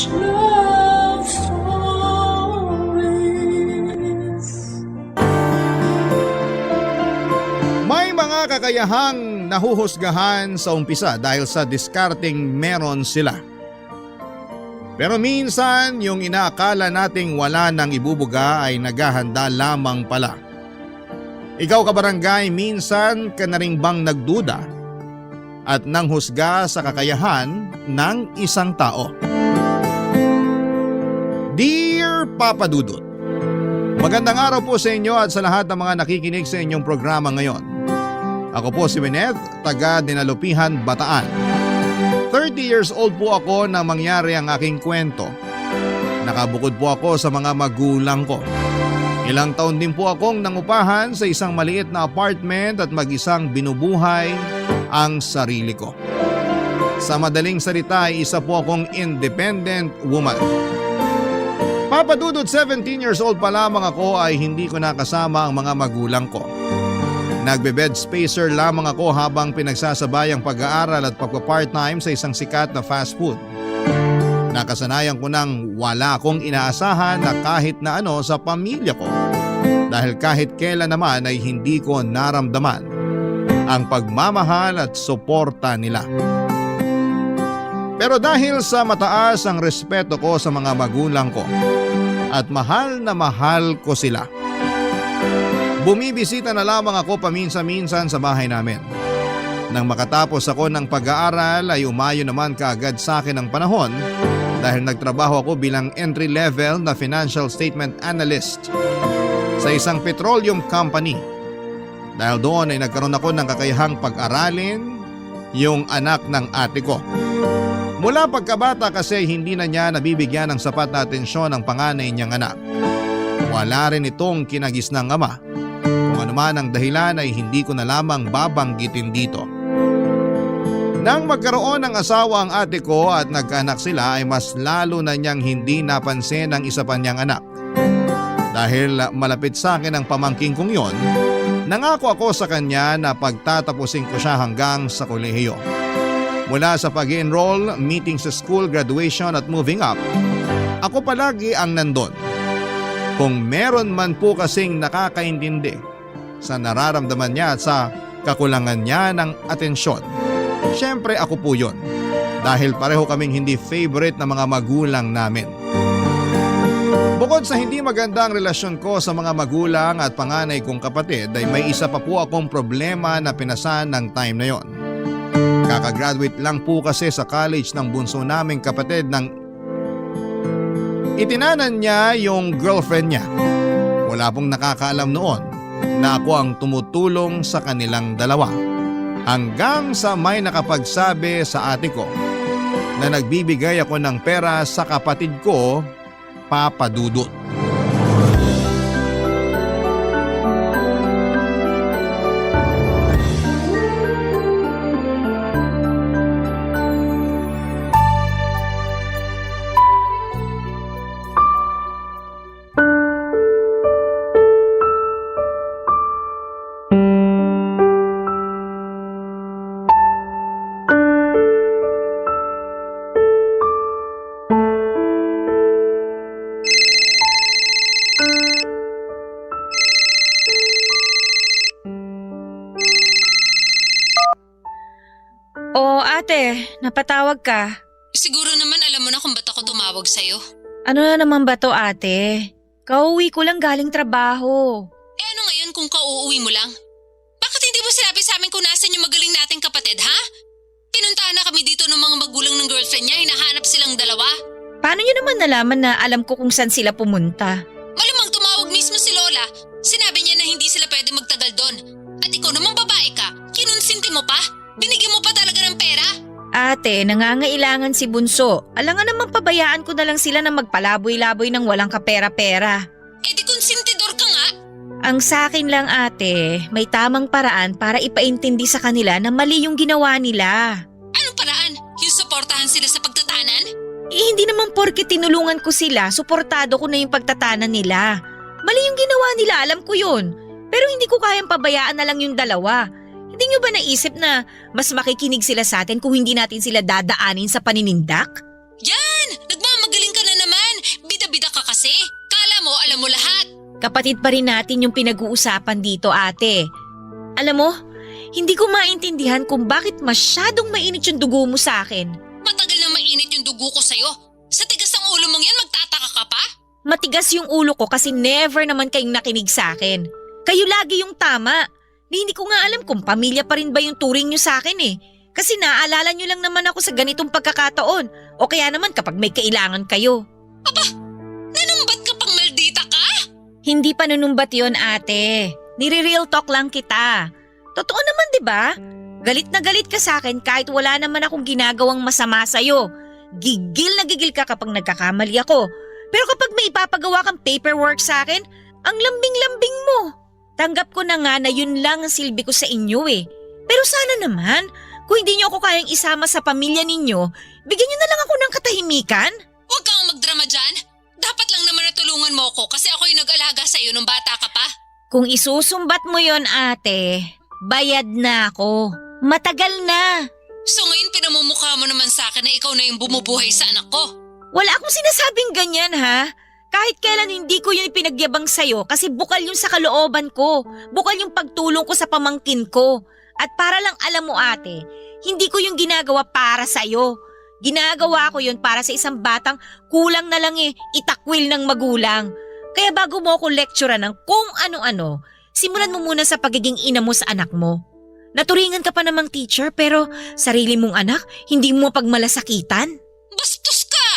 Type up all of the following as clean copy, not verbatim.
love stories. May mga kakayahang nahuhusgahan sa umpisa dahil sa diskarting meron sila. Pero minsan yung inaakala nating wala nang ibubuga ay naghahanda lamang pala. Ikaw kabarangay, minsan ka na rin bang nagduda at nanghusga sa kakayahan ng isang tao? Dear Papa Dudut, magandang araw po sa inyo at sa lahat ng mga nakikinig sa inyong programa ngayon. Ako po si Wineth, taga Dinalupihan, Bataan. 30 years old po ako nang mangyari ang aking kwento. Nakabukod po ako sa mga magulang ko. Ilang taon din po akong nangupahan sa isang maliit na apartment at mag-isang binubuhay ang sarili ko. Sa madaling salita ay isa po akong independent woman. Papa Dudut, 17 years old pa lamang ako ay hindi ko nakasama ang mga magulang ko. Nagbe-bed spacer lamang ako habang pinagsasabay ang pag-aaral at pagpa-part-time sa isang sikat na fast food. Nakasanayan ko nang wala akong inaasahan na kahit na ano sa pamilya ko. Dahil kahit kailan naman ay hindi ko naramdaman ang pagmamahal at suporta nila. Pero dahil sa mataas ang respeto ko sa mga magulang ko at mahal na mahal ko sila, bumibisita na lamang ako paminsan-minsan sa bahay namin. Nang makatapos ako ng pag-aaral ay umayo naman kaagad sa akin ang panahon dahil nagtrabaho ako bilang entry-level na financial statement analyst sa isang petroleum company. Dahil doon ay nagkaroon ako ng kakayahang pag-aralin yung anak ng ate ko. Mula pagkabata kasi hindi na niya nabibigyan ng sapat na atensyon ang panganay niyang anak. Wala rin itong kinagisnang ama. Kung ano man ang dahilan ay hindi ko na lamang babanggitin dito. Nang magkaroon ng asawa ang ate ko at nagkaanak sila ay mas lalo na niyang hindi napansin ang isa pa niyang anak. Dahil malapit sa akin ang pamangking kong yon, nangako ako sa kanya na pagtatapusin ko siya hanggang sa kolehiyo. Mula sa pag-enroll, meeting sa school, graduation at moving up, ako palagi ang nandun. Kung meron man po kasing nakakaintindi sa nararamdaman niya at sa kakulangan niya ng atensyon, syempre ako po yun. Dahil pareho kaming hindi favorite na mga magulang namin. Bukod sa hindi magandang relasyon ko sa mga magulang at panganay kong kapatid ay may isa pa po akong problema na pinasan ng time na yon. Kakagraduate lang po kasi sa college ng bunso naming kapatid nang itinanan niya yung girlfriend niya. Wala pong nakakaalam noon na ako ang tumutulong sa kanilang dalawa. Hanggang sa may nakapagsabi sa ate ko na nagbibigay ako ng pera sa kapatid ko, Papa Dudut. Oo ate, napatawag ka. Siguro naman alam mo na kung ba't ako tumawag sa'yo. Ano na naman ba to ate? Kauwi ko lang galing trabaho. Eh ano ngayon kung kauuwi mo lang? Bakit hindi mo sinabi sa amin kung nasan yung magaling nating kapatid, ha? Pinuntahan na kami dito ng mga magulang ng girlfriend niya, hinahanap silang dalawa. Paano nyo naman nalaman na alam ko kung saan sila pumunta? Malamang tumawag mismo si Lola. Sinabi niya na hindi sila pwede magtagal doon. At ikaw namang babae ka, kinonsinti mo pa? Binigyan mo pa talaga ng pera? Ate, nangangailangan si Bunso. Alangan naman pabayaan ko na lang sila na magpalaboy-laboy ng walang kapera-pera. Eh di konsentidor ka nga. Ang sakin lang ate, may tamang paraan para ipaintindi sa kanila na mali yung ginawa nila. Anong paraan? Yung suportahan sila sa pagtatanan? Eh hindi naman porke tinulungan ko sila, suportado ko na yung pagtatanan nila. Mali yung ginawa nila, alam ko yun. Pero hindi ko kayang pabayaan na lang yung dalawa. Hindi nyo ba naisip na mas makikinig sila sa atin kung hindi natin sila dadaanin sa paninindak? Yan! Nagmamagaling Kapatid pa rin natin yung pinag-uusapan dito, ate. Alam mo, hindi ko maintindihan kung bakit masyadong mainit yung dugo mo sa akin. Matagal na mainit yung dugo ko sa'yo. Sa tigas ng ulo mong yan, magtataka ka pa? Matigas yung ulo ko kasi never naman kayong nakinig sa akin. Kayo lagi yung tama. Hindi ko nga alam kung pamilya pa rin ba yung turing nyo sa akin eh. Kasi naaalala nyo lang naman ako sa ganitong pagkakataon. O kaya naman kapag may kailangan kayo. Nanumbat ka pang maldita ka? Hindi pa nanumbat yon, ate. Nire-real talk lang kita. Totoo naman, di ba? Galit na galit ka sa akin kahit wala naman akong ginagawang masama sa'yo. Gigil na gigil ka kapag nagkakamali ako. Pero kapag may ipapagawa kang paperwork sa akin, ang lambing-lambing mo. Tanggap ko na nga na yun lang ang silbi ko sa inyo eh. Pero sana naman, kung hindi niyo ako kayang isama sa pamilya ninyo, bigyan niyo na lang ako ng katahimikan. Huwag kang magdrama dyan. Dapat lang naman natulungan mo ako kasi ako yung nag-alaga sa'yo nung bata ka pa. Kung isusumbat mo yon, ate, bayad na ako. Matagal na. So ngayon pinamumukha mo naman sa akin na ikaw na yung bumubuhay sa anak ko. Wala akong sinasabing ganyan, ha? Kahit kailan hindi ko yun ipinagyabang sa'yo kasi bukal yun sa kalooban ko. Bukal yung pagtulong ko sa pamangkin ko. At para lang alam mo, ate, hindi ko yung ginagawa para sa'yo. Ginagawa ko yun para sa isang batang kulang na lang itakwil ng magulang. Kaya bago mo ako lecturean ng kung ano-ano, simulan mo muna sa pagiging ina mo sa anak mo. Naturingan ka pa namang teacher pero sarili mong anak, hindi mo pagmalasakitan? Bastos ka!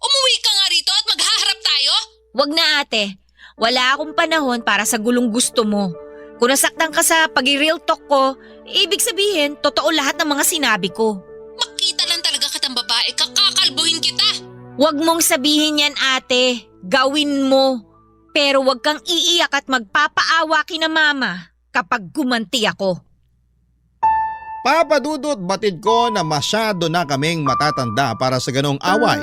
Umuwi ka nga rito at maghaharap tayo? Wag na, ate. Wala akong panahon para sa gulong gusto mo. Kung nasaktan ka sa pag-real talk ko, ibig sabihin, totoo lahat ng mga sinabi ko. Makita lang talaga kitang babae, kakakalbuhin kita. Wag mong sabihin yan, ate. Gawin mo. Pero wag kang iiyak at magpapaawa kina mama kapag gumanti ako. Papadudot batid ko na masyado na kaming matatanda para sa ganong away.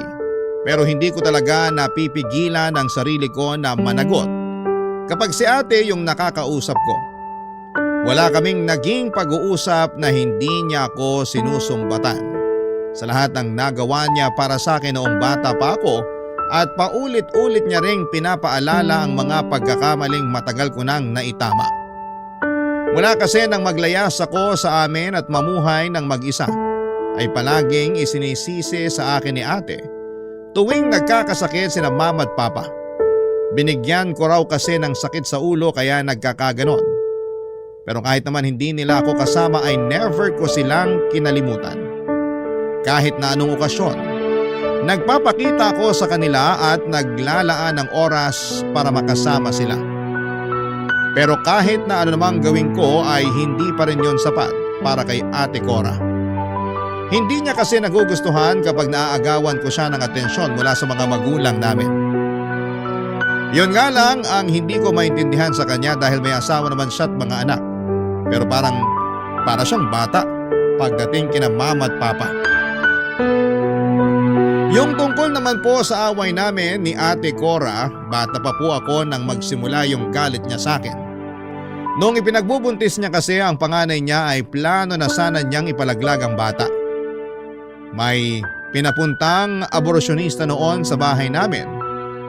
Pero hindi ko talaga napipigilan ang sarili ko na managot kapag si ate yung nakakausap ko. Wala kaming naging pag-uusap na hindi niya ako sinusumbatan sa lahat ng nagawa niya para sa akin noong bata pa ako at paulit-ulit niya ring pinapaalala ang mga pagkakamaling matagal ko nang naitama. Mula kasi nang maglayas ako sa amin at mamuhay ng mag-isa ay palaging isinisisi sa akin ni ate tuwing nagkakasakit sina mama at papa. Binigyan ko raw kasi ng sakit sa ulo kaya nagkakaganon. Pero kahit naman hindi nila ako kasama ay never ko silang kinalimutan. Kahit na anong okasyon, nagpapakita ako sa kanila at naglalaan ng oras para makasama sila. Pero kahit na ano namang gawin ko ay hindi pa rin yon sapat para kay Ate Cora. Hindi niya kasi nagugustuhan kapag naaagawan ko siya ng atensyon mula sa mga magulang namin. Yun nga lang ang hindi ko maintindihan sa kanya dahil may asawa naman siya at mga anak. Pero para siyang bata pagdating kina mama at papa. Yung tungkol naman po sa away namin ni Ate Cora, bata pa po ako nang magsimula yung galit niya sa akin. Noong ipinagbubuntis niya kasi ang panganay niya ay plano na sana niyang ipalaglag ang bata. May pinapuntang aborsyonista noon sa bahay namin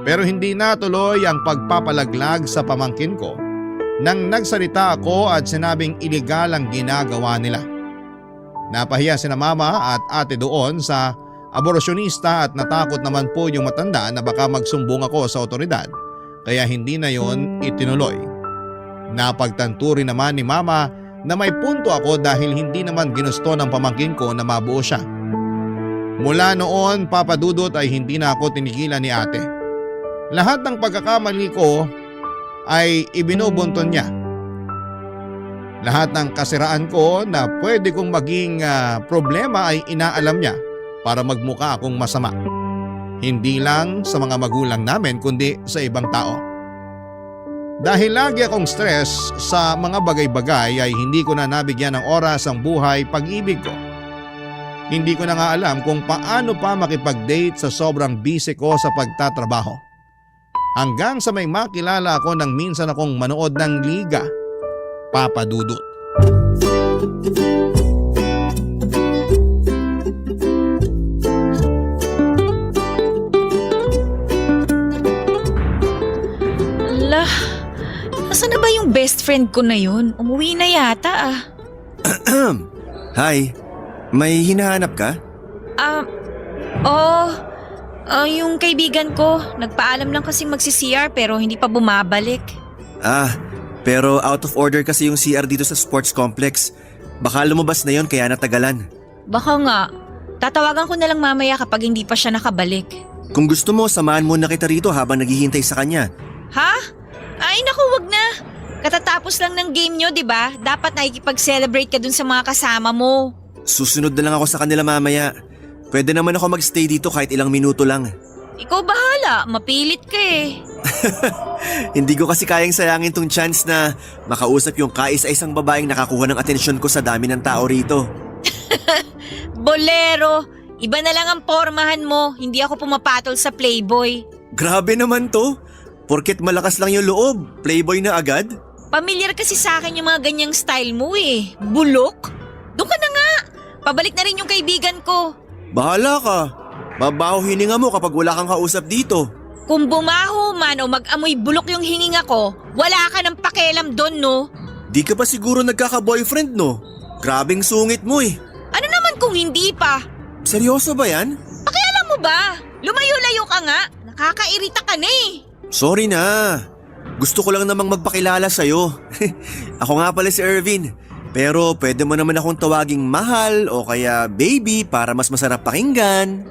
pero hindi natuloy ang pagpapalaglag sa pamangkin ko nang nagsalita ako at sinabing iligal ang ginagawa nila. Napahiya sina mama at ate doon sa aborsyonista at natakot naman po yung matanda na baka magsumbong ako sa otoridad kaya hindi na yon itinuloy. Napagtanturi naman ni mama na may punto ako dahil hindi naman ginusto ng pamangkin ko na mabuo siya. Mula noon, papadudot ay hindi na ako tinigilan ni ate. Lahat ng pagkakamali ko ay ibinubunton niya. Lahat ng kasiraan ko na pwede kong maging problema ay inaalam niya para magmukha akong masama. Hindi lang sa mga magulang namin kundi sa ibang tao. Dahil lagi akong stress sa mga bagay-bagay ay hindi ko na nabigyan ng oras ang buhay pag-ibig ko. Hindi ko na nga alam kung paano pa makipag-date sa sobrang busy ko sa pagtatrabaho. Hanggang sa may makilala ako nang minsan akong manood ng liga, papadudot. Ala, Nasaan na ba yung best friend ko na yun? Umuwi na yata ah. Hi, may hinahanap ka? Yung kaibigan ko, nagpaalam lang kasi magsi-CR pero hindi pa bumabalik. Pero out of order kasi yung CR dito sa sports complex. Baka lumabas na yon kaya natagalan. Baka nga, tatawagan ko na lang mamaya kapag hindi pa siya nakabalik. Kung gusto mo, samahan mo na kita rito habang naghihintay sa kanya. Ha? Ay naku, wag na. Katatapos lang ng game nyo, di ba? Dapat nakikipag-celebrate ka dun sa mga kasama mo. Susunod na lang ako sa kanila mamaya. Pwede naman ako magstay dito kahit ilang minuto lang. Ikaw bahala, mapilit ka eh. Hindi ko kasi kayang sayangin tong chance na makausap yung kaisa-isang babaeng nakakuha ng atensyon ko sa dami ng tao rito. Bolero, iba na lang ang pormahan mo, hindi ako pumapatol sa Playboy. Grabe naman to. Porket malakas lang yung loob, playboy na agad? Pamilyar kasi sa akin yung mga ganyang style mo eh. Bulok? Doon ka na nga. Pabalik na rin yung kaibigan ko. Bahala ka. Mabaho hininga mo kapag wala kang kausap dito. Kung bumaho man o mag-amoy bulok yung hininga ko, wala ka ng pakialam doon, no? Di ka pa siguro nagkaka-boyfriend, no? Grabing sungit mo eh. Ano naman kung hindi pa? Seryoso ba yan? Pakialam mo ba? Lumayo-layo ka nga. Nakakairita ka na eh. Sorry na. Gusto ko lang namang magpakilala sa'yo. Ako nga pala si Irvin. Pero pwede mo naman akong tawaging mahal o kaya baby para mas masarap pakinggan.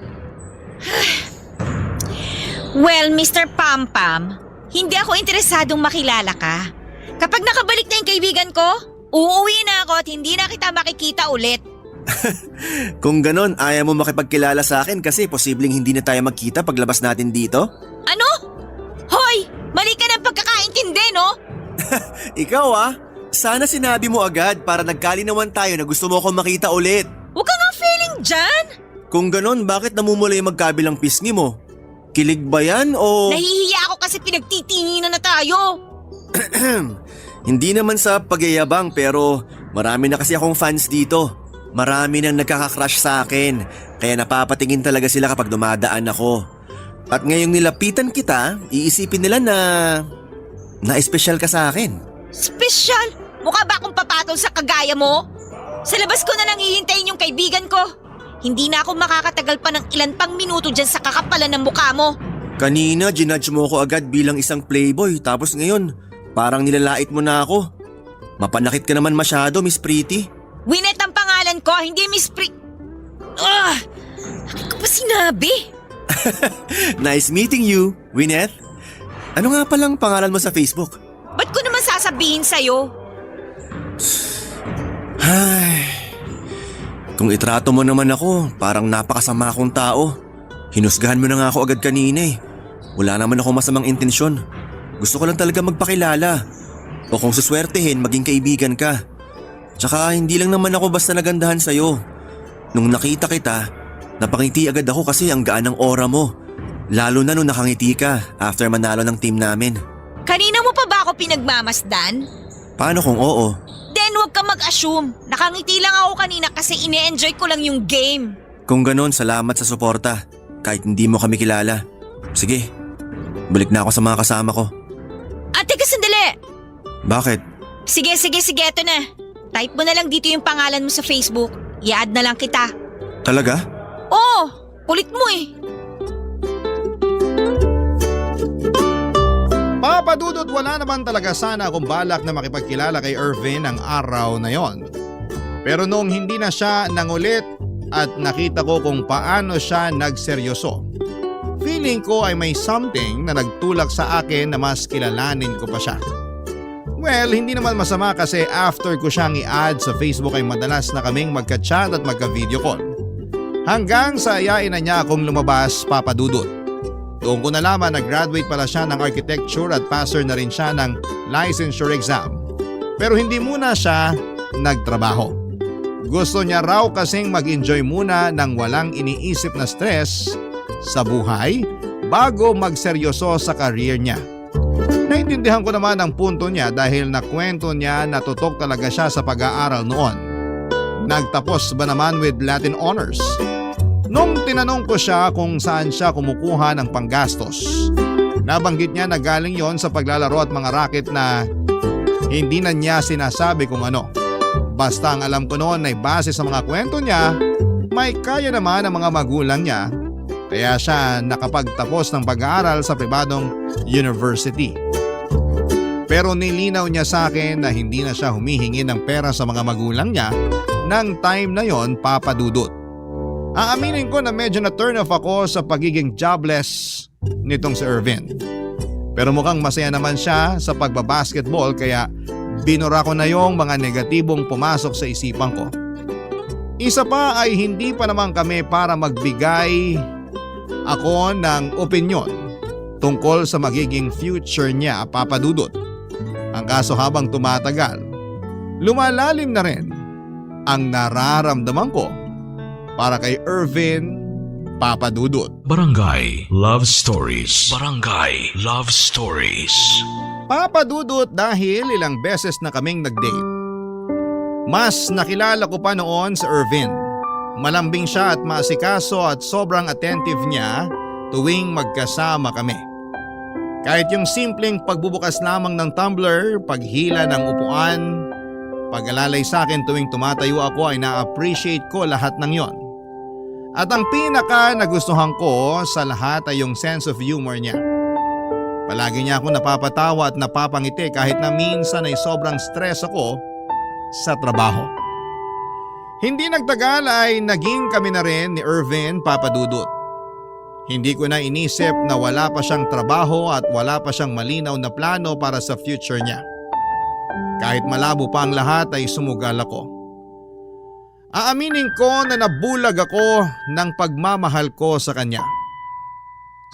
Well, Mr. Pampam, hindi ako interesadong makilala ka. Kapag nakabalik na yung kaibigan ko, uuwi na ako at hindi na kita makikita ulit. Kung ganon, ayaw mo makipagkilala sa akin kasi posibleng hindi na tayo magkita paglabas natin dito? Ano? Hoy! Mali ka ng pagkakaintindi, no? Ikaw sana sinabi mo agad para nagkalinawan tayo na gusto mo akong makita ulit. Huwag ka nga feeling dyan! Kung ganon, bakit namumula yung magkabilang pisngi mo? Kilig ba yan o… Nahihiya ako kasi pinagtitinginan na tayo. Hindi naman sa pagyayabang pero marami na kasi akong fans dito. Marami nang nagkaka-crush sa akin kaya napapatingin talaga sila kapag dumadaan ako. At ngayong nilapitan kita, iisipin nila na espesyal ka sa akin. Espesyal? Mukha ba akong papatol sa kagaya mo? Sa labas ko na lang hihintayin yung kaibigan ko. Hindi na ako makakatagal pa ng ilan pang minuto dyan sa kakapalan ng mukha mo. Kanina, ginudge mo ako agad bilang isang playboy tapos ngayon, parang nilalait mo na ako. Mapanakit ka naman masyado, Miss Pretty. Winnet ang pangalan ko, hindi Miss Bakit ko pa sinabi? Nice meeting you, Winnet. Ano nga palang pangalan mo sa Facebook? Ba't ko naman sasabihin sa'yo? Ay, kung itrato mo naman ako, parang napakasama akong tao. Hinusgahan mo na nga ako agad kanina eh. Wala naman akong masamang intensyon. Gusto ko lang talaga magpakilala. O kung suswertehin, maging kaibigan ka. Tsaka hindi lang naman ako basta nagandahan sa'yo. Nung nakita kita, napangiti agad ako kasi ang gaan ng aura mo. Lalo na nung nakangiti ka after manalo ng team namin. Kanina mo pa ba ako pinagmamasdan? Paano kung oo? Then huwag ka mag-assume. Nakangiti lang ako kanina kasi ine-enjoy ko lang yung game. Kung ganon, salamat sa suporta. Kahit hindi mo kami kilala. Sige, balik na ako sa mga kasama ko. Teka sandali! Bakit? Sige, eto na. Type mo na lang dito yung pangalan mo sa Facebook. I-add na lang kita. Talaga? Oo, kulit mo eh. Papadudot, wala naman talaga sana akong balak na makipagkilala kay Irvin ang araw na yon. Pero noong hindi na siya nangulit at nakita ko kung paano siya nagseryoso, feeling ko ay may something na nagtulak sa akin na mas kilalanin ko pa siya. Well, hindi naman masama kasi after ko siyang i-add sa Facebook ay madalas na kaming magka-chat at magka-video call. Hanggang sa ayain na niya akong lumabas, Papadudot. Doon ko nalaman na graduate pala siya ng architecture at passer na rin siya ng licensure exam. Pero hindi muna siya nagtrabaho. Gusto niya raw kasing mag-enjoy muna ng walang iniisip na stress sa buhay bago magseryoso sa career niya. Naintindihan ko naman ang punto niya dahil nakwento niya na tutok talaga siya sa pag-aaral noon. Nagtapos ba naman with Latin Honors? Nung tinanong ko siya kung saan siya kumukuha ng panggastos, nabanggit niya na galing yon sa paglalaro at mga racket na Hindi na niya sinasabi kung ano. Basta ang alam ko noon ay base sa mga kwento niya, may kaya naman ang mga magulang niya. Kaya siya nakapagtapos ng pag-aaral sa pribadong university. Pero nilinaw niya sa akin na hindi na siya humihingi ng pera sa mga magulang niya nang time na yon, Papa Dudut. Aaminin ko na medyo na turn off ako sa pagiging jobless nitong si Irvin. Pero mukhang masaya naman siya sa pagbabasketball kaya binura ko na yung mga negatibong pumasok sa isipan ko. Isa pa ay hindi pa naman kami para magbigay ako ng opinyon tungkol sa magiging future niya, Papa Dudut. Ang kaso habang tumatagal, lumalalim na rin ang nararamdaman ko para kay Irvin, Papa Dudut. Barangay Love Stories. Barangay Love Stories. Papa Dudut, dahil ilang beses na kaming nag-date. Mas nakilala ko pa noon si Irvin. Malambing siya at maasikaso at sobrang attentive niya tuwing magkasama kami. Kahit yung simpleng pagbubukas lamang ng tumbler, paghila ng upuan, pag-alalay sa akin tuwing tumatayo ako ay na-appreciate ko lahat ng yon. At ang pinaka nagustuhan ko sa lahat ay yung sense of humor niya. Palagi niya ako napapatawa at napapangiti kahit na minsan ay sobrang stress ako sa trabaho. Hindi nagtagal ay naging kami na rin ni Irvin, Papa Dudut. Hindi ko na inisip na wala pa siyang trabaho at wala pa siyang malinaw na plano para sa future niya. Kahit malabo pa ang lahat ay sumugal ako. Aaminin ko na nabulag ako ng pagmamahal ko sa kanya.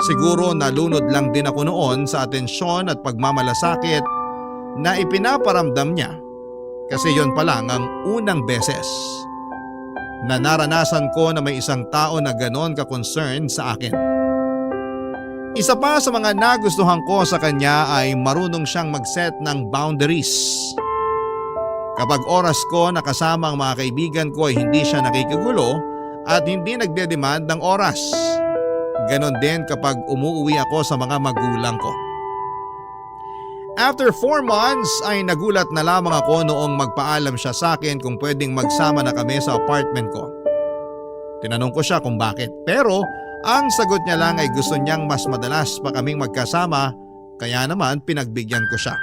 Siguro nalunod lang din ako noon sa atensyon at pagmamalasakit na ipinaparamdam niya kasi yon pa lang ang unang beses na naranasan ko na may isang tao na ganon ka-concern sa akin. Isa pa sa mga nagustuhan ko sa kanya ay marunong siyang mag-set ng boundaries. Kapag oras ko nakasama ang mga kaibigan ko ay hindi siya nakikigulo at hindi nagde-demand ng oras. Ganon din kapag umuwi ako sa mga magulang ko. After 4 months ay nagulat na lamang ako noong magpaalam siya sa akin kung pwedeng magsama na kami sa apartment ko. Tinanong ko siya kung bakit, pero ang sagot niya lang ay gusto niyang mas madalas pa kaming magkasama kaya naman pinagbigyan ko siya.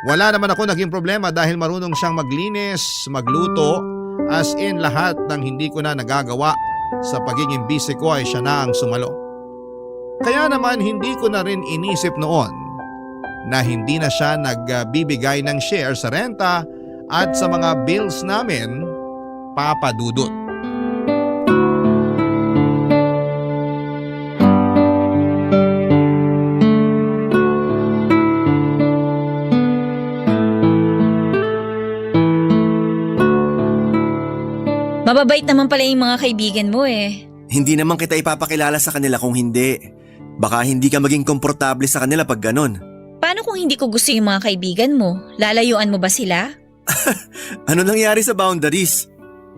Wala naman ako naging problema dahil marunong siyang maglinis, magluto, as in lahat ng hindi ko na nagagawa sa pagiging busy ko ay siya na ang sumalo. Kaya naman hindi ko na rin inisip noon na hindi na siya nagbibigay ng share sa renta at sa mga bills namin, Papa Dudut. Mababait naman pala yung mga kaibigan mo eh. Hindi naman kita ipapakilala sa kanila kung hindi. Baka hindi ka maging komportable sa kanila pag ganon. Paano kung hindi ko gusto yung mga kaibigan mo? Lalayuan mo ba sila? Ano nangyari sa boundaries?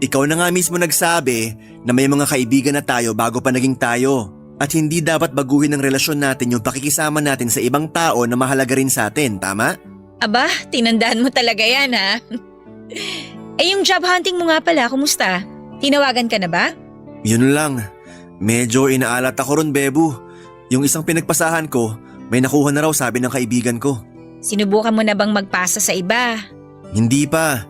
Ikaw na nga mismo nagsabi na may mga kaibigan na tayo bago pa naging tayo. At hindi dapat baguhin ng relasyon natin yung pakikisama natin sa ibang tao na mahalaga rin sa atin, tama? Aba, tinandaan mo talaga yan ha. Eh yung job hunting mo nga pala, kumusta? Tinawagan ka na ba? Yun lang. Medyo inaalat ako ron, Bebu. Yung isang pinagpasahan ko, may nakuha na raw sabi ng kaibigan ko. Sinubukan mo na bang magpasa sa iba? Hindi pa.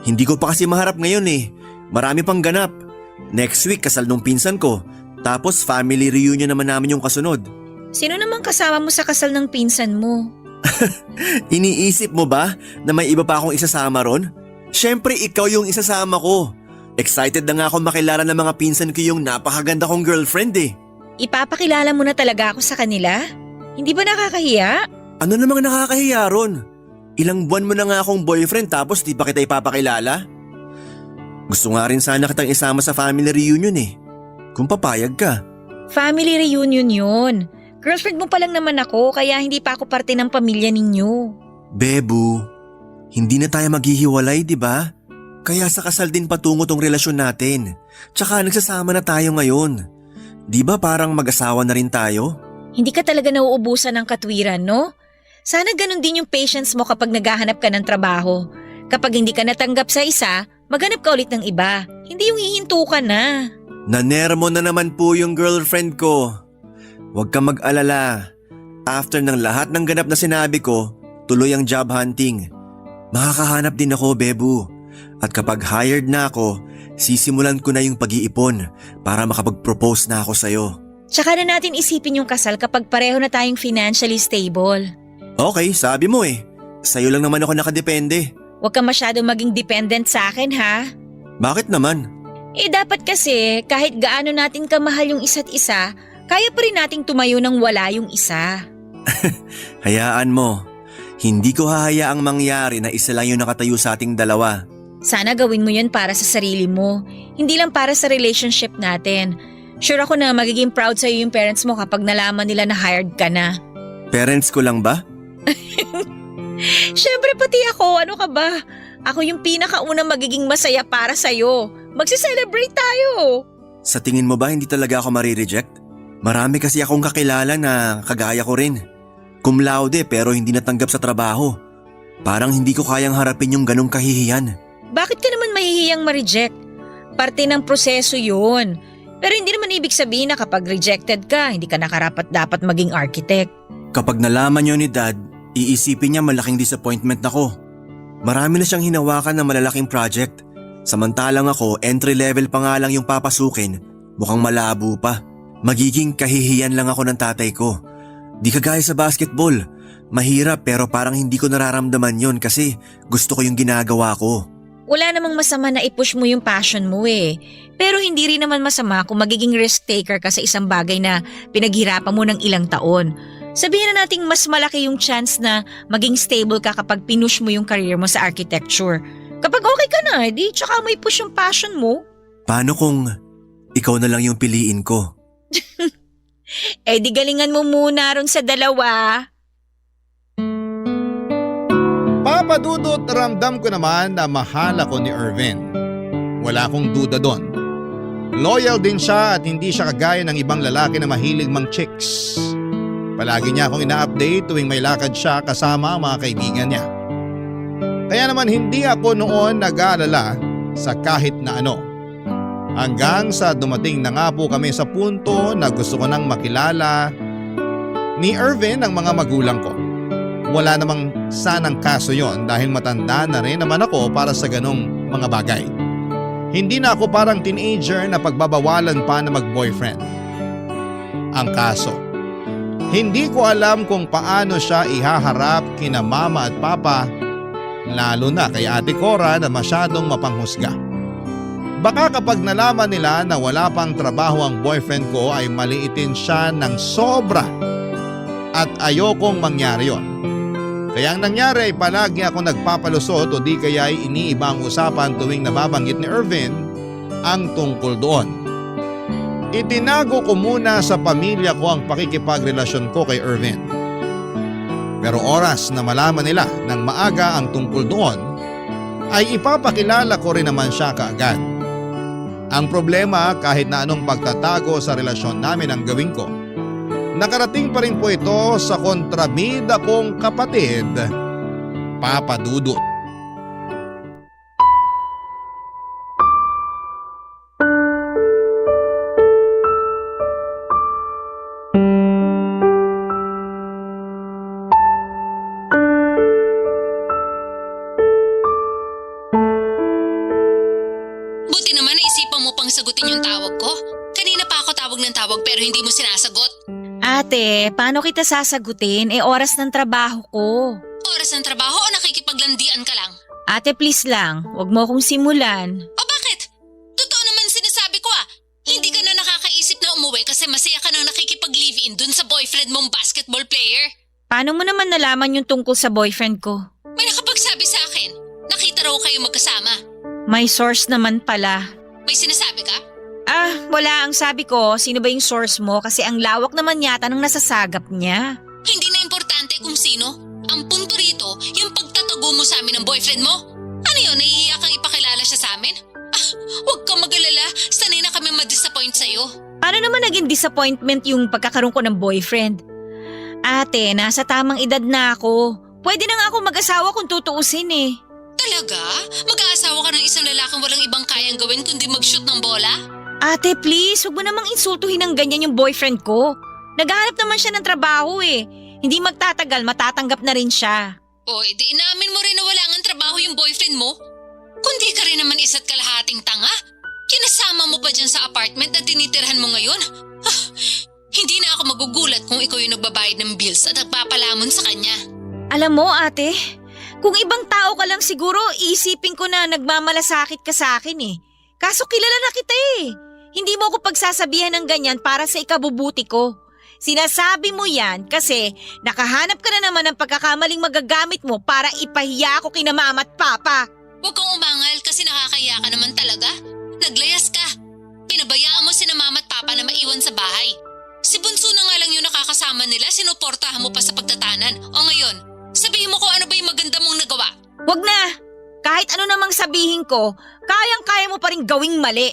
Hindi ko pa kasi maharap ngayon eh. Marami pang ganap. Next week kasal nung pinsan ko. Tapos family reunion naman namin yung kasunod. Sino namang kasama mo sa kasal ng pinsan mo? Iniisip mo ba na may iba pa akong isasama ron? Siyempre ikaw yung isasama ko. Excited na nga ako makilala ng mga pinsan ko yung napakaganda kong girlfriend eh. Ipapakilala mo na talaga ako sa kanila? Hindi ba nakakahiya? Ano namang nakakahiya ron? Ilang buwan mo na nga akong boyfriend tapos di pa kita ipapakilala? Gusto nga rin sana kitang isama sa family reunion eh. Kung papayag ka. Family reunion yun. Girlfriend mo pa lang naman ako kaya hindi pa ako parte ng pamilya ninyo. Bebu, hindi na tayo maghihiwalay, di ba? Kaya sa kasal din patungo tong relasyon natin. Tsaka nagsasama na tayo ngayon. Di ba parang mag-asawa na rin tayo? Hindi ka talaga nauubusan ng katwiran, no? Sana ganun din yung patience mo kapag naghahanap ka ng trabaho. Kapag hindi ka natanggap sa isa, maghanap ka ulit ng iba. Hindi yung hihinto ka na. Nanermo na naman po yung girlfriend ko. Huwag kang mag-alala. After ng lahat ng ganap na sinabi ko, tuloy ang job hunting. Makakahanap din ako, Bebu. At kapag hired na ako, sisimulan ko na yung pag-iipon para makapag-propose na ako sa'yo. Tsaka na natin isipin yung kasal kapag pareho na tayong financially stable. Okay, sabi mo eh. Sa'yo lang naman ako nakadepende. Huwag ka masyadong maging dependent sa akin, ha? Bakit naman? Dapat kasi kahit gaano natin kamahal yung isa't isa, kaya pa rin nating tumayo nang wala yung isa. Hayaan mo. Hindi ko hahayaang mangyari na isa lang yung nakatayo sa ating dalawa. Sana gawin mo yun para sa sarili mo, hindi lang para sa relationship natin. Sure ako na magiging proud sa'yo yung parents mo kapag nalaman nila na hired ka na. Parents ko lang ba? Syempre pati ako, ano ka ba? Ako yung pinakaunang magiging masaya para sa'yo. Magsi-celebrate tayo. Sa tingin mo ba hindi talaga ako marireject? Marami kasi akong kakilala na kagaya ko rin. Cum laude pero hindi natanggap sa trabaho. Parang hindi ko kayang harapin yung ganong kahihiyan. Bakit ka naman mahihiyang ma-reject? Parte ng proseso yun. Pero hindi naman ibig sabihin na kapag rejected ka, hindi ka nakarapat dapat maging architect. Kapag nalaman yun ni Dad, iisipin niya malaking disappointment ako. Marami na siyang hinawakan na malalaking project. Samantalang ako, entry level pa nga lang yung papasukin, mukhang malabo pa. Magiging kahihiyan lang ako ng tatay ko. Di kagaya sa basketball. Mahirap pero parang hindi ko nararamdaman yon kasi gusto ko yung ginagawa ko. Wala namang masama na i-push mo yung passion mo eh. Pero hindi rin naman masama kung magiging risk taker ka sa isang bagay na pinaghirapan mo ng ilang taon. Sabihin na nating mas malaki yung chance na maging stable ka kapag pinush mo yung career mo sa architecture. Kapag okay ka na, di tsaka mo i-push yung passion mo. Paano kung ikaw na lang yung piliin ko? Di galingan mo muna ron sa dalawa. Papadudot, ramdam ko naman na mahal ako ni Irvin. Wala akong duda doon. Loyal din siya at hindi siya kagaya ng ibang lalaki na mahilig mang chicks. Palagi niya akong ina-update tuwing may lakad siya kasama ang mga kaibigan niya. Kaya naman hindi ako noon nag-aalala sa kahit na ano. Hanggang sa dumating na nga po kami sa punto na gusto ko nang makilala ni Irvin ang mga magulang ko. Wala namang sanang kaso yon dahil matanda na rin naman ako para sa ganong mga bagay. Hindi na ako parang teenager na pagbabawalan pa na mag-boyfriend. Ang kaso, hindi ko alam kung paano siya ihaharap kina mama at papa, lalo na kay Ate Cora na masyadong mapanghusga. Baka kapag nalaman nila na wala pang trabaho ang boyfriend ko ay maliitin siya ng sobra at ayokong mangyari yon. Kaya ang nangyari ay palagi ako nagpapalusot o di kaya ay iniiba ang usapan tuwing nababanggit ni Irvin ang tungkol doon. Itinago ko muna sa pamilya ko ang pakikipagrelasyon ko kay Irvin. Pero oras na malaman nila ng maaga ang tungkol doon, ay ipapakilala ko rin naman siya kaagad. Ang problema kahit na anong pagtatago sa relasyon namin ang gawin ko, nakarating pa rin po ito sa kontrabida kong kapatid, Papa Dudut. Buti naman naisipan mo pang sagutin yung tawag ko. Kanina pa ako tawag ng tawag pero hindi mo sinasagot. Ate, paano kita sasagutin? Oras ng trabaho ko. Oras ng trabaho o nakikipaglandian ka lang? Ate, please lang. Huwag mo akong simulan. O bakit? Totoo naman sinasabi ko ah. Hindi ka na nakakaisip na umuwi kasi masaya ka nang nakikipag-live-in dun sa boyfriend mong basketball player. Paano mo naman nalaman yung tungkol sa boyfriend ko? May nakapagsabi sa akin. Nakita raw kayo magkasama. May source naman pala. May sinasabi ka? Wala. Ang sabi ko, sino ba yung source mo? Kasi ang lawak naman yata ng nasasagap niya. Hindi na importante kung sino. Ang punto rito, yung pagtatago mo sa amin ng boyfriend mo. Ano yun, naiiyak kang ipakilala siya sa amin? Huwag kang mag-alala, sanay na kami ma-disappoint sa'yo. Paano naman naging disappointment yung pagkakaroon ko ng boyfriend? Ate, nasa tamang edad na ako. Pwede na nga ako mag-asawa kung tutuusin eh. Talaga? Mag-aasawa ka ng isang lalaking walang ibang kayang gawin kundi mag-shoot ng bola? Ate, please, huwag mo namang insultuhin ng ganyan yung boyfriend ko. Naghahanap naman siya ng trabaho eh. Hindi magtatagal, matatanggap na rin siya. O, edi inamin mo rin na wala ngang trabaho yung boyfriend mo? Kundi ka rin naman isa't kalahating tanga. Kinasama mo pa dyan sa apartment na tinitirhan mo ngayon? Hindi na ako magugulat kung ikaw yung nagbabayad ng bills at nagpapalamon sa kanya. Alam mo ate, kung ibang tao ka lang siguro, iisipin ko na nagmamalasakit ka sa akin eh. Kaso kilala na kita eh. Hindi mo ako pagsasabihan ng ganyan para sa ikabubuti ko. Sinasabi mo yan kasi nakahanap ka na naman ng pagkakamaling magagamit mo para ipahiya ako kina mama at papa. Huwag kang umangal kasi nakakaya ka naman talaga. Naglayas ka. Pinabayaan mo sina mama at papa na maiwan sa bahay. Si Bunso na nga lang yung nakakasama nila, sinuportahan mo pa sa pagtatanan. O ngayon, sabihin mo kung ano ba yung maganda mong nagawa. Wag na! Kahit ano namang sabihin ko, kayang-kaya mo pa rin gawing mali.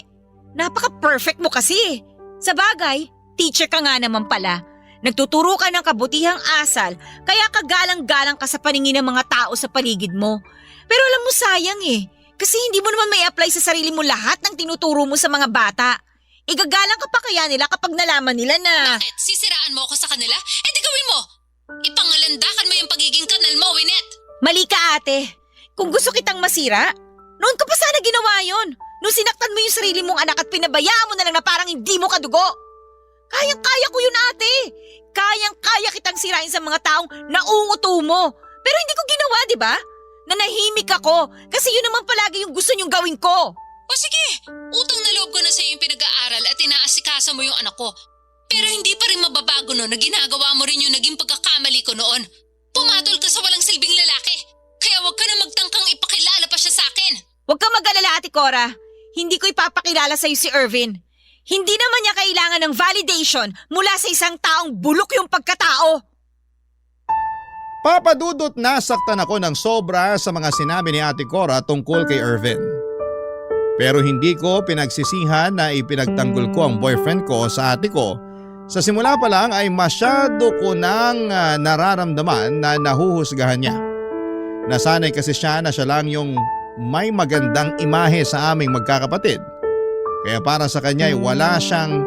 Napaka-perfect mo kasi. Sa bagay, teacher ka nga naman pala. Nagtuturo ka ng kabutihang asal, kaya kagalang-galang ka sa paningin ng mga tao sa paligid mo. Pero alam mo sayang eh, kasi hindi mo naman may apply sa sarili mo lahat ng tinuturo mo sa mga bata. Igagalang ka pa kaya nila kapag nalaman nila na… Bakit? Sisiraan mo ako sa kanila? Eh di gawin mo! Ipangalandakan mo yung pagiging kanal mo, Winnet! Mali ka ate. Kung gusto kitang masira, noon ko pa sana ginawa yon. Nung sinaktan mo yung sarili mong anak at pinabayaan mo na lang na parang hindi mo kadugo. Kayang-kaya ko yun ate. Kayang-kaya kitang sirain sa mga taong nauuto mo. Pero hindi ko ginawa, di ba? Nanahimik ako kasi yun naman palagi yung gusto niyong gawin ko. O sige, utang na loob ko na sa'yo yung pinag-aaral at inaasikasa mo yung anak ko. Pero hindi pa rin mababago no na ginagawa mo rin yung naging pagkakamali ko noon. Pumatol ka sa walang silbing lalaki. Kaya huwag ka na magtangkang ipakilala pa siya sa akin. Huwag kang mag-alala Ate Cora. Hindi ko ipapakilala sa'yo si Irvin. Hindi naman niya kailangan ng validation mula sa isang taong bulok yung pagkatao. Papadudot nasaktan ako ng sobra sa mga sinabi ni Ate Cora tungkol kay Irvin. Pero hindi ko pinagsisihan na ipinagtanggol ko ang boyfriend ko sa ate ko. Sa simula pa lang ay masyado ko nang nararamdaman na nahuhusgahan niya. Nasanay kasi siya na siya lang yung may magandang imahe sa aming magkakapatid. Kaya para sa kanya ay wala siyang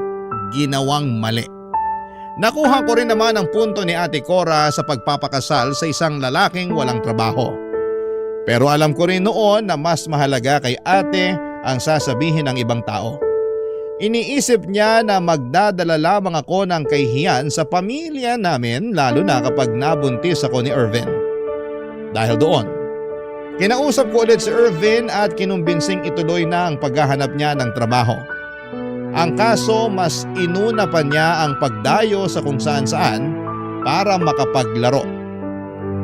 ginawang mali. Nakuha ko rin naman ang punto ni Ate Cora sa pagpapakasal sa isang lalaking walang trabaho. Pero alam ko rin noon na mas mahalaga kay ate ang sasabihin ng ibang tao. Iniisip niya na magdadala lamang ako ng kahihiyan sa pamilya namin lalo na kapag nabuntis ako ni Irvin. Dahil doon, kinausap ko ulit si Irvin at kinumbinsing ituloy na ang paghahanap niya ng trabaho. Ang kaso mas inuna pa niya ang pagdayo sa kung saan-saan para makapaglaro.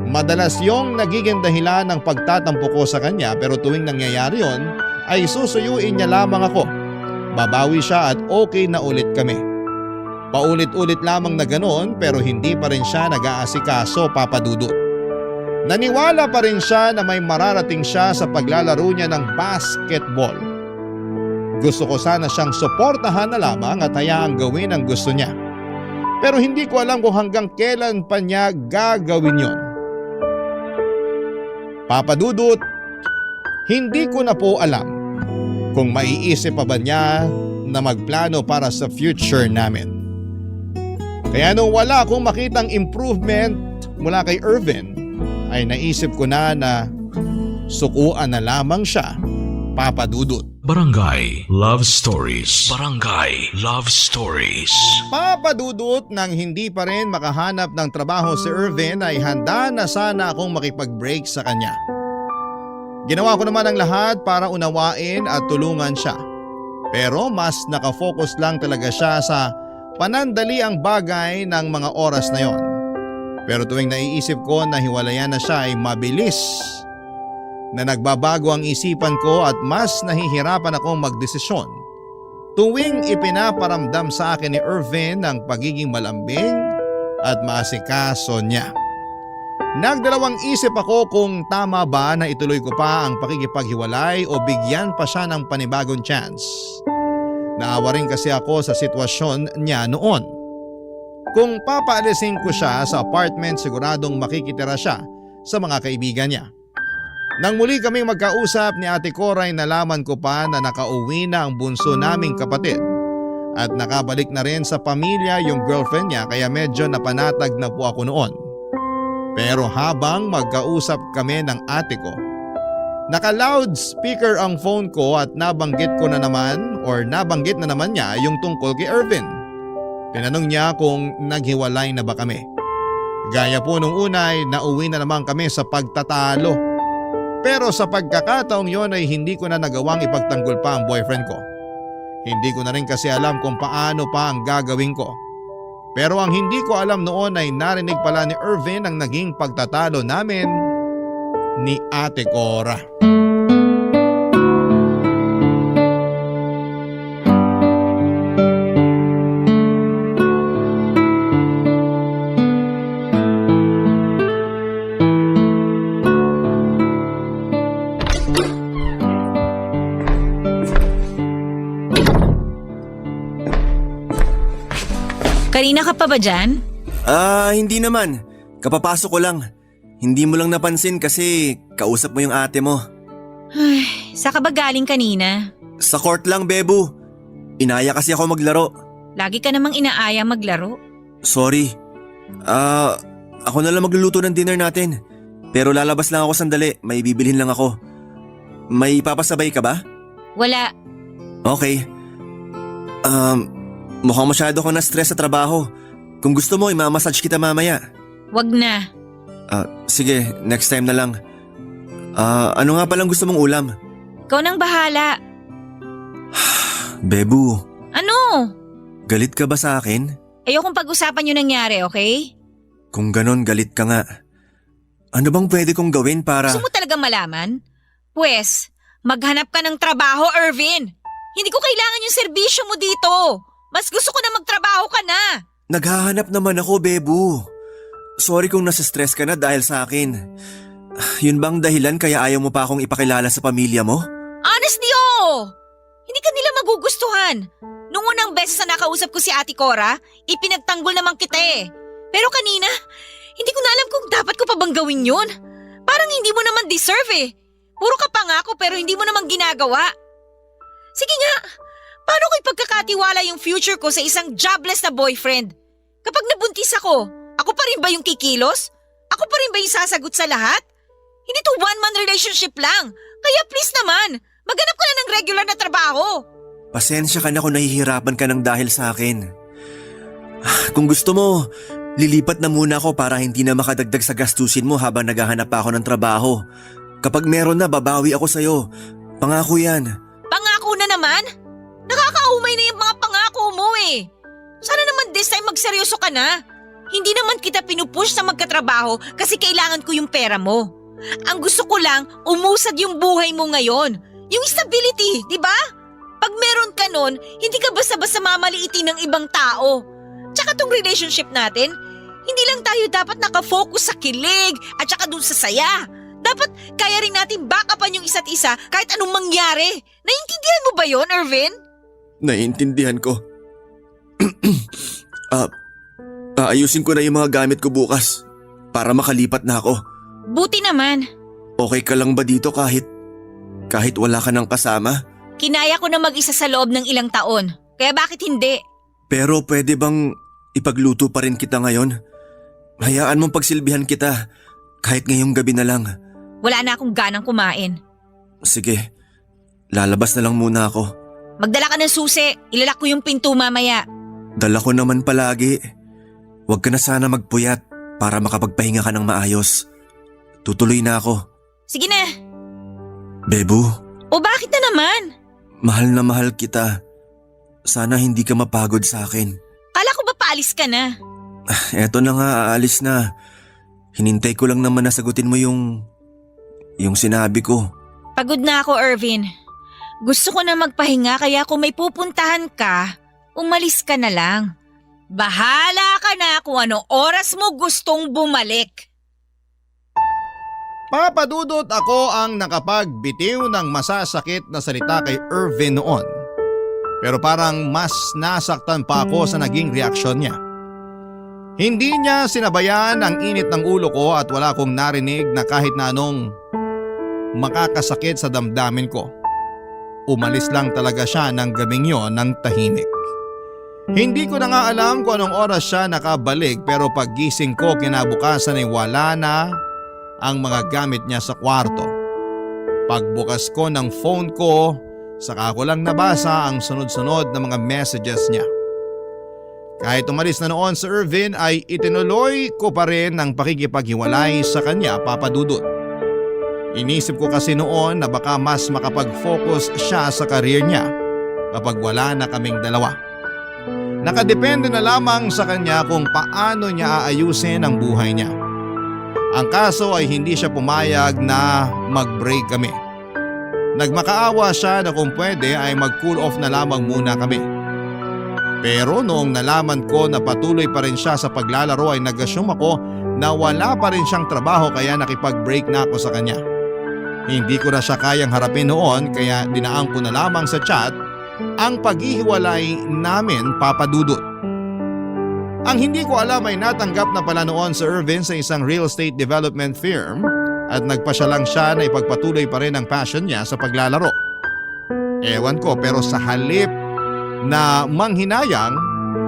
Madalas yung nagiging dahilan ng pagtatampo ko sa kanya pero tuwing nangyayari yon ay susuyuin niya lamang ako. Babawi siya at okay na ulit kami. Paulit-ulit lamang na ganoon pero hindi pa rin siya nag-aasikaso papadudot. Naniwala pa rin siya na may mararating siya sa paglalaro niya ng basketball. Gusto ko sana siyang suportahan na lamang at hayaang gawin ang gusto niya. Pero hindi ko alam kung hanggang kailan pa niya gagawin yon. Papadudot, hindi ko na po alam kung maiisip pa ba niya na magplano para sa future namin. Kaya nung wala akong makitang improvement mula kay Irvin, ay naisip ko na sukuan na lamang siya, papadudot. Barangay Love Stories. Barangay Love Stories. Papadudot nang hindi pa rin makahanap ng trabaho si Irvin ay handa na sana akong makipag-break sa kanya. Ginawa ko naman ang lahat para unawain at tulungan siya. Pero mas nakafocus lang talaga siya sa panandali ang bagay ng mga oras na yon. Pero tuwing naiisip ko na hiwalayan na siya ay mabilis na nagbabago ang isipan ko at mas nahihirapan akong magdesisyon. Tuwing ipinaparamdam sa akin ni Irvin ang pagiging malambing at maasikaso niya. Nagdalawang isip ako kung tama ba na ituloy ko pa ang pakikipaghiwalay o bigyan pa siya ng panibagong chance. Naawa rin kasi ako sa sitwasyon niya noon. Kung papaalisin ko siya sa apartment, siguradong makikitira siya sa mga kaibigan niya. Nang muli kaming magkausap ni Ate Cora ay nalaman ko pa na nakauwi na ang bunso naming kapatid at nakabalik na rin sa pamilya yung girlfriend niya, kaya medyo napanatag na po ako noon. Pero habang magkausap kami ng ate ko, naka-loudspeaker ang phone ko at nabanggit na naman niya yung tungkol kay Irvin. Tinanong niya kung naghiwalay na ba kami. Gaya po nung una ay nauwi na naman kami sa pagtatalo. Pero sa pagkakataong yon ay hindi ko na nagawang ipagtanggol pa ang boyfriend ko. Hindi ko na rin kasi alam kung paano pa ang gagawin ko. Pero ang hindi ko alam noon ay narinig pala ni Irvin ang naging pagtatalo namin ni Ate Cora. Kanina ka pa ba dyan? Hindi naman. Kapapasok ko lang. Hindi mo lang napansin kasi kausap mo yung ate mo. Ay, saan ka ba galing kanina? Sa court lang, Bebu. Inaya kasi ako maglaro. Lagi ka namang inaaya maglaro. Sorry. Ako na lang magluluto ng dinner natin. Pero lalabas lang ako sandali. May bibilhin lang ako. May papasabay ka ba? Wala. Okay. Mukhang masyado kang na-stress sa trabaho. Kung gusto mo, imamassage kita mamaya. Wag na. Sige, next time na lang. Ano nga palang gusto mong ulam? Ikaw nang bahala. Bebu, Ano? galit ka ba sa akin? Ayokong pag-usapan yung nangyari, okay? Kung ganon, galit ka nga. Ano bang pwede kong gawin para… Gusto mo talaga malaman? Pwes, maghanap ka ng trabaho, Irvin. Hindi ko kailangan yung serbisyo mo dito. Mas gusto ko na magtrabaho ka na. Naghahanap naman ako, Bebu. Sorry kung nasa-stress ka na dahil sa akin. Yun bang dahilan kaya ayaw mo pa akong ipakilala sa pamilya mo? Honestly, hindi ka nila magugustuhan. Nung unang beses na nakausap ko si Ate Cora, ipinagtanggol naman kita eh. Pero kanina, hindi ko na alam kung dapat ko pa bang gawin yun. Parang hindi mo naman deserve eh. Puro ka pangako pero hindi mo naman ginagawa. Sige nga, paano ko ipagkakatiwala yung future ko sa isang jobless na boyfriend? Kapag nabuntis ako pa rin ba yung kikilos? Ako pa rin ba yung sasagot sa lahat? Hindi to one-man relationship lang. Kaya please naman, maghanap ka na ng regular na trabaho. Pasensya ka na kung nahihirapan ka ng dahil sa akin. Kung gusto mo, lilipat na muna ako para hindi na makadagdag sa gastusin mo habang naghahanap pa ako ng trabaho. Kapag meron na, babawi ako sa'yo. Pangako yan. Pangako na naman? Nakakaumay na yung mga pangako mo eh. Sana naman this time magseryoso ka na. Hindi naman kita pinupush sa magkatrabaho kasi kailangan ko yung pera mo. Ang gusto ko lang, umusad yung buhay mo ngayon. Yung stability, di ba? Pag meron ka nun, hindi ka basta-basta mamaliitin ng ibang tao. Tsaka tong relationship natin, hindi lang tayo dapat nakafocus sa kilig at tsaka dun sa saya. Dapat kaya rin natin backupan yung isa't isa kahit anong mangyari. Naiintindihan mo ba yon, Irvin? Naiintindihan ko. Aayusin ko na yung mga gamit ko bukas para makalipat na ako. Buti naman. Okay ka lang ba dito kahit wala ka ng kasama? Kinaya ko na mag-isa sa loob ng ilang taon. Kaya bakit hindi? Pero pwede bang ipagluto pa rin kita ngayon? Hayaan mong pagsilbihan kita kahit ngayong gabi na lang. Wala na akong ganang kumain. Sige, lalabas na lang muna ako. Magdala ka ng susi. Ilalak ko yung pinto mamaya. Dala ko naman palagi. Huwag ka na sana magpuyat para makapagpahinga ka ng maayos. Tutuloy na ako. Sige na. Bebu, O bakit na naman? mahal na mahal kita. Sana hindi ka mapagod sa akin. Kala ko ba paalis ka na? Eto na nga, aalis na. Hinintay ko lang naman na sagutin mo yung sinabi ko. Pagod na ako, Irvin. Gusto ko na magpahinga kaya kung may pupuntahan ka, umalis ka na lang. Bahala ka na kung anong oras mo gustong bumalik. Papadudot ako ang nakapagbitiw ng masasakit na salita kay Irvin noon. Pero parang mas nasaktan pa ako sa naging reaksyon niya. Hindi niya sinabayan ang init ng ulo ko at wala akong narinig na kahit na anong makakasakit sa damdamin ko. Umalis lang talaga siya ng gabing yon ng tahimik. Hindi ko na nga alam kung anong oras siya nakabalik pero paggising ko kinabukasan ay wala na ang mga gamit niya sa kwarto. Pagbukas ko ng phone ko, saka ko lang nabasa ang sunod-sunod na mga messages niya. Kahit umalis na noon sa Irvin ay itinuloy ko pa rin ang pakikipaghiwalay sa kanya, Papa Dudut. Inisip ko kasi noon na baka mas makapag-focus siya sa career niya kapag wala na kaming dalawa. Nakadepende na lamang sa kanya kung paano niya aayusin ang buhay niya. Ang kaso ay hindi siya pumayag na mag-break kami. Nagmakaawa siya na kung pwede ay mag-cool off na lamang muna kami. Pero noong nalaman ko na patuloy pa rin siya sa paglalaro ay nag-assume ako na wala pa rin siyang trabaho kaya nakipag-break na ako sa kanya. Hindi ko na siya kayang harapin noon kaya dinaan ko na lamang sa chat ang paghihiwalay namin, Papa Dudut. Ang hindi ko alam ay natanggap na pala noon sa Irvin sa isang real estate development firm at nagpasya lang siya na ipagpatuloy pa rin ang passion niya sa paglalaro. Ewan ko pero sa halip na manghinayang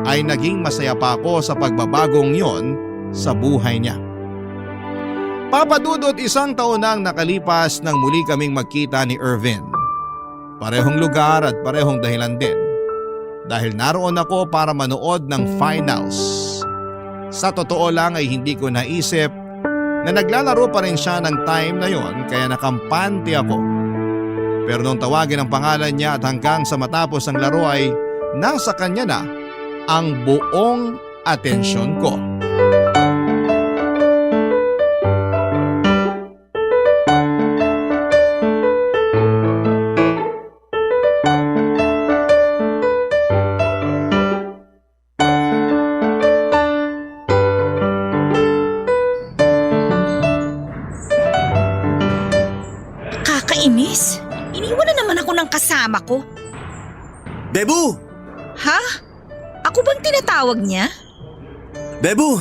ay naging masaya pa ako sa pagbabagong yon sa buhay niya. Papa Dudut, 1 taon nang nakalipas nang muli kaming magkita ni Irvin. Parehong lugar at parehong dahilan din. Dahil naroon ako para manood ng finals. Sa totoo lang ay hindi ko naisip na naglalaro pa rin siya ng time na yon kaya nakampante ako. Pero nung tawagin ang pangalan niya at hanggang sa matapos ang laro ay nasa kanya na ang buong atensyon ko. Kakainis? Iniwan na naman ako ng kasama ko. Bebu! Ha? Ako bang tinatawag niya? Bebu!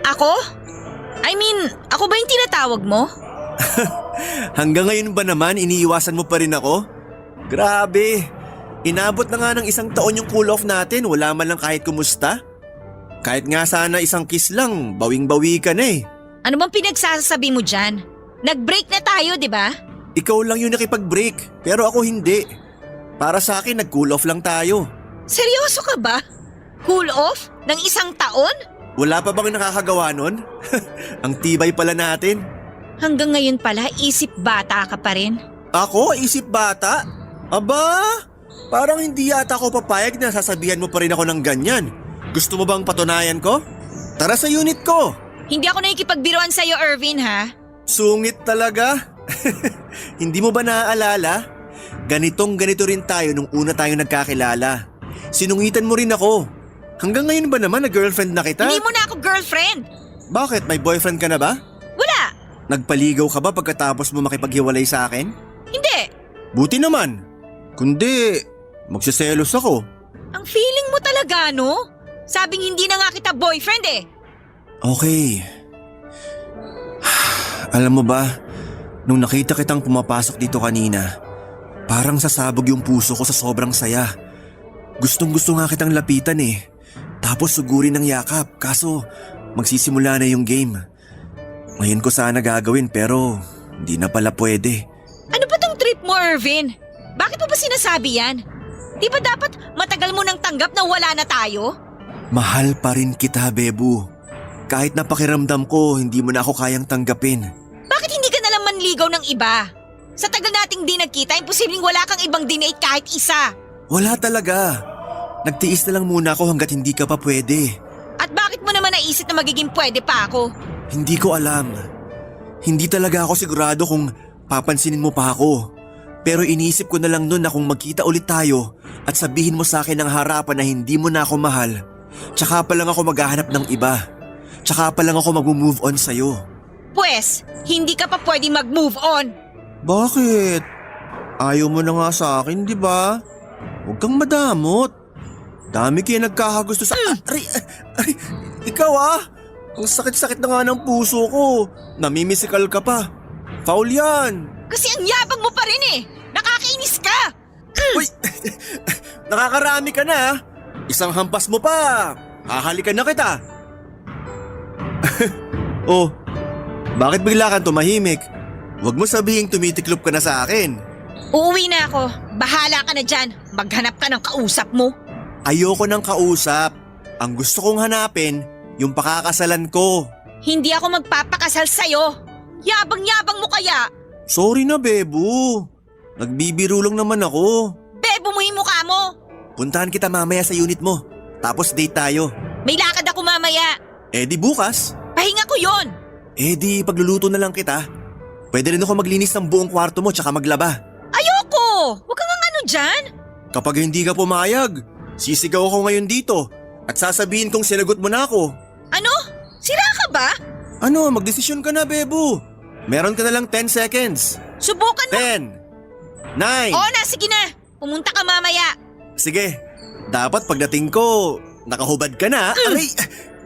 Ako? I mean, ako ba yung tinatawag mo? Hanggang ngayon ba naman iniiwasan mo pa rin ako? Grabe! Inabot na nga ng 1 taon yung cool off natin, wala man lang kahit kumusta. Kahit nga sana isang kiss lang, bawing-bawi ka na eh. Ano bang pinagsasabi mo dyan? Nag-break na tayo, di ba? Ikaw lang yung nakipag-break, pero ako hindi. Para sa akin, nag-cool off lang tayo. Seryoso ka ba? Cool off? Ng 1 taon? Wala pa bang nakakagawa nun? Ang tibay pala natin. Hanggang ngayon pala, isip bata ka pa rin. Ako, isip bata? Aba, parang hindi yata ako papayag na sasabihan mo pa rin ako ng ganyan. Gusto mo bang patunayan ko? Tara sa unit ko. Hindi ako nakikipagbiruan sa'yo, Irvin, ha? Sungit talaga. Hindi mo ba naaalala? Ganito rin tayo nung una tayo nagkakilala. Sinungitan mo rin ako. Hanggang ngayon ba naman na girlfriend na kita? Hindi mo na ako girlfriend. Bakit? May boyfriend ka na ba? Wala. Nagpaligaw ka ba pagkatapos mo makipaghiwalay sa akin? Hindi. Buti naman. Kundi, magsiselos ako. Ang feeling mo talaga, no? Sabing hindi na nga kita boyfriend eh. Okay. Alam mo ba, nung nakita kitang pumapasok dito kanina, parang sasabog yung puso ko sa sobrang saya. Gustong-gusto nga kitang lapitan eh. Tapos sugurin ng yakap, kaso magsisimula na yung game. Ngayon ko sana gagawin pero hindi na pala pwede. Ano ba tong trip mo, Irvin? Bakit mo ba sinasabi yan? Di ba dapat matagal mo nang tanggap na wala na tayo? Mahal pa rin kita, Bebu. Kahit napakiramdam ko, hindi mo na ako kayang tanggapin. Bakit hindi ka nalang manligaw ng iba? Sa tagal nating di nagkita, imposibleng wala kang ibang dinate kahit isa. Wala talaga. Nagtiis na lang muna ako hanggat hindi ka pa pwede. At bakit mo naman naisip na magiging pwede pa ako? Hindi ko alam. Hindi talaga ako sigurado kung papansinin mo pa ako. Pero iniisip ko na lang noon na kung magkita ulit tayo at sabihin mo sa akin ng harapan na hindi mo na ako mahal, tsaka pa lang ako maghahanap ng iba. Tsaka pa lang ako mag-move on sa'yo. Pwes, hindi ka pa pwede mag-move on. Bakit? Ayaw mo na nga sa akin, di ba? Huwag kang madamot. Dami kayo nagkakagusto sa... Aray! Ikaw ang sakit-sakit na nga ng puso ko. Namimisikal ka pa. Foul yan. Kasi ang yabang mo pa rin eh. Nakakainis ka. Uy, nakakarami ka na. Isang hampas mo pa. Hahalikan na kita. Oh, bakit bigla kang tumahimik? Huwag mo sabihing tumitiklop ka na sa akin. Uuwi na ako. Bahala ka na dyan. Maghanap ka ng kausap mo. Ayoko ng kausap. Ang gusto kong hanapin, yung pakakasalan ko. Hindi ako magpapakasal sa'yo. Yabang-yabang mo kaya. Sorry na, Bebo. Nagbibiro lang naman ako. Bebo mo yung mukha mo. Puntahan kita mamaya sa unit mo. Tapos date tayo. May lakad ako mamaya. Eh di bukas. Pahinga ko yon. Eh di pagluluto na lang kita. Pwede rin ako maglinis ng buong kwarto mo tsaka maglaba. Ayoko. Huwag kang ano dyan. Kapag hindi ka pumayag, sisigaw ako ngayon dito at sasabihin kong sinagot mo na ako. Ano? Sira ka ba? Ano, magdesisyon ka na, Bebo. Meron ka na lang 10 seconds. Subukan mo. 10, 9. Oo na, sige na. Pumunta ka mamaya. Sige, dapat pagdating ko, nakahubad ka na. Aray,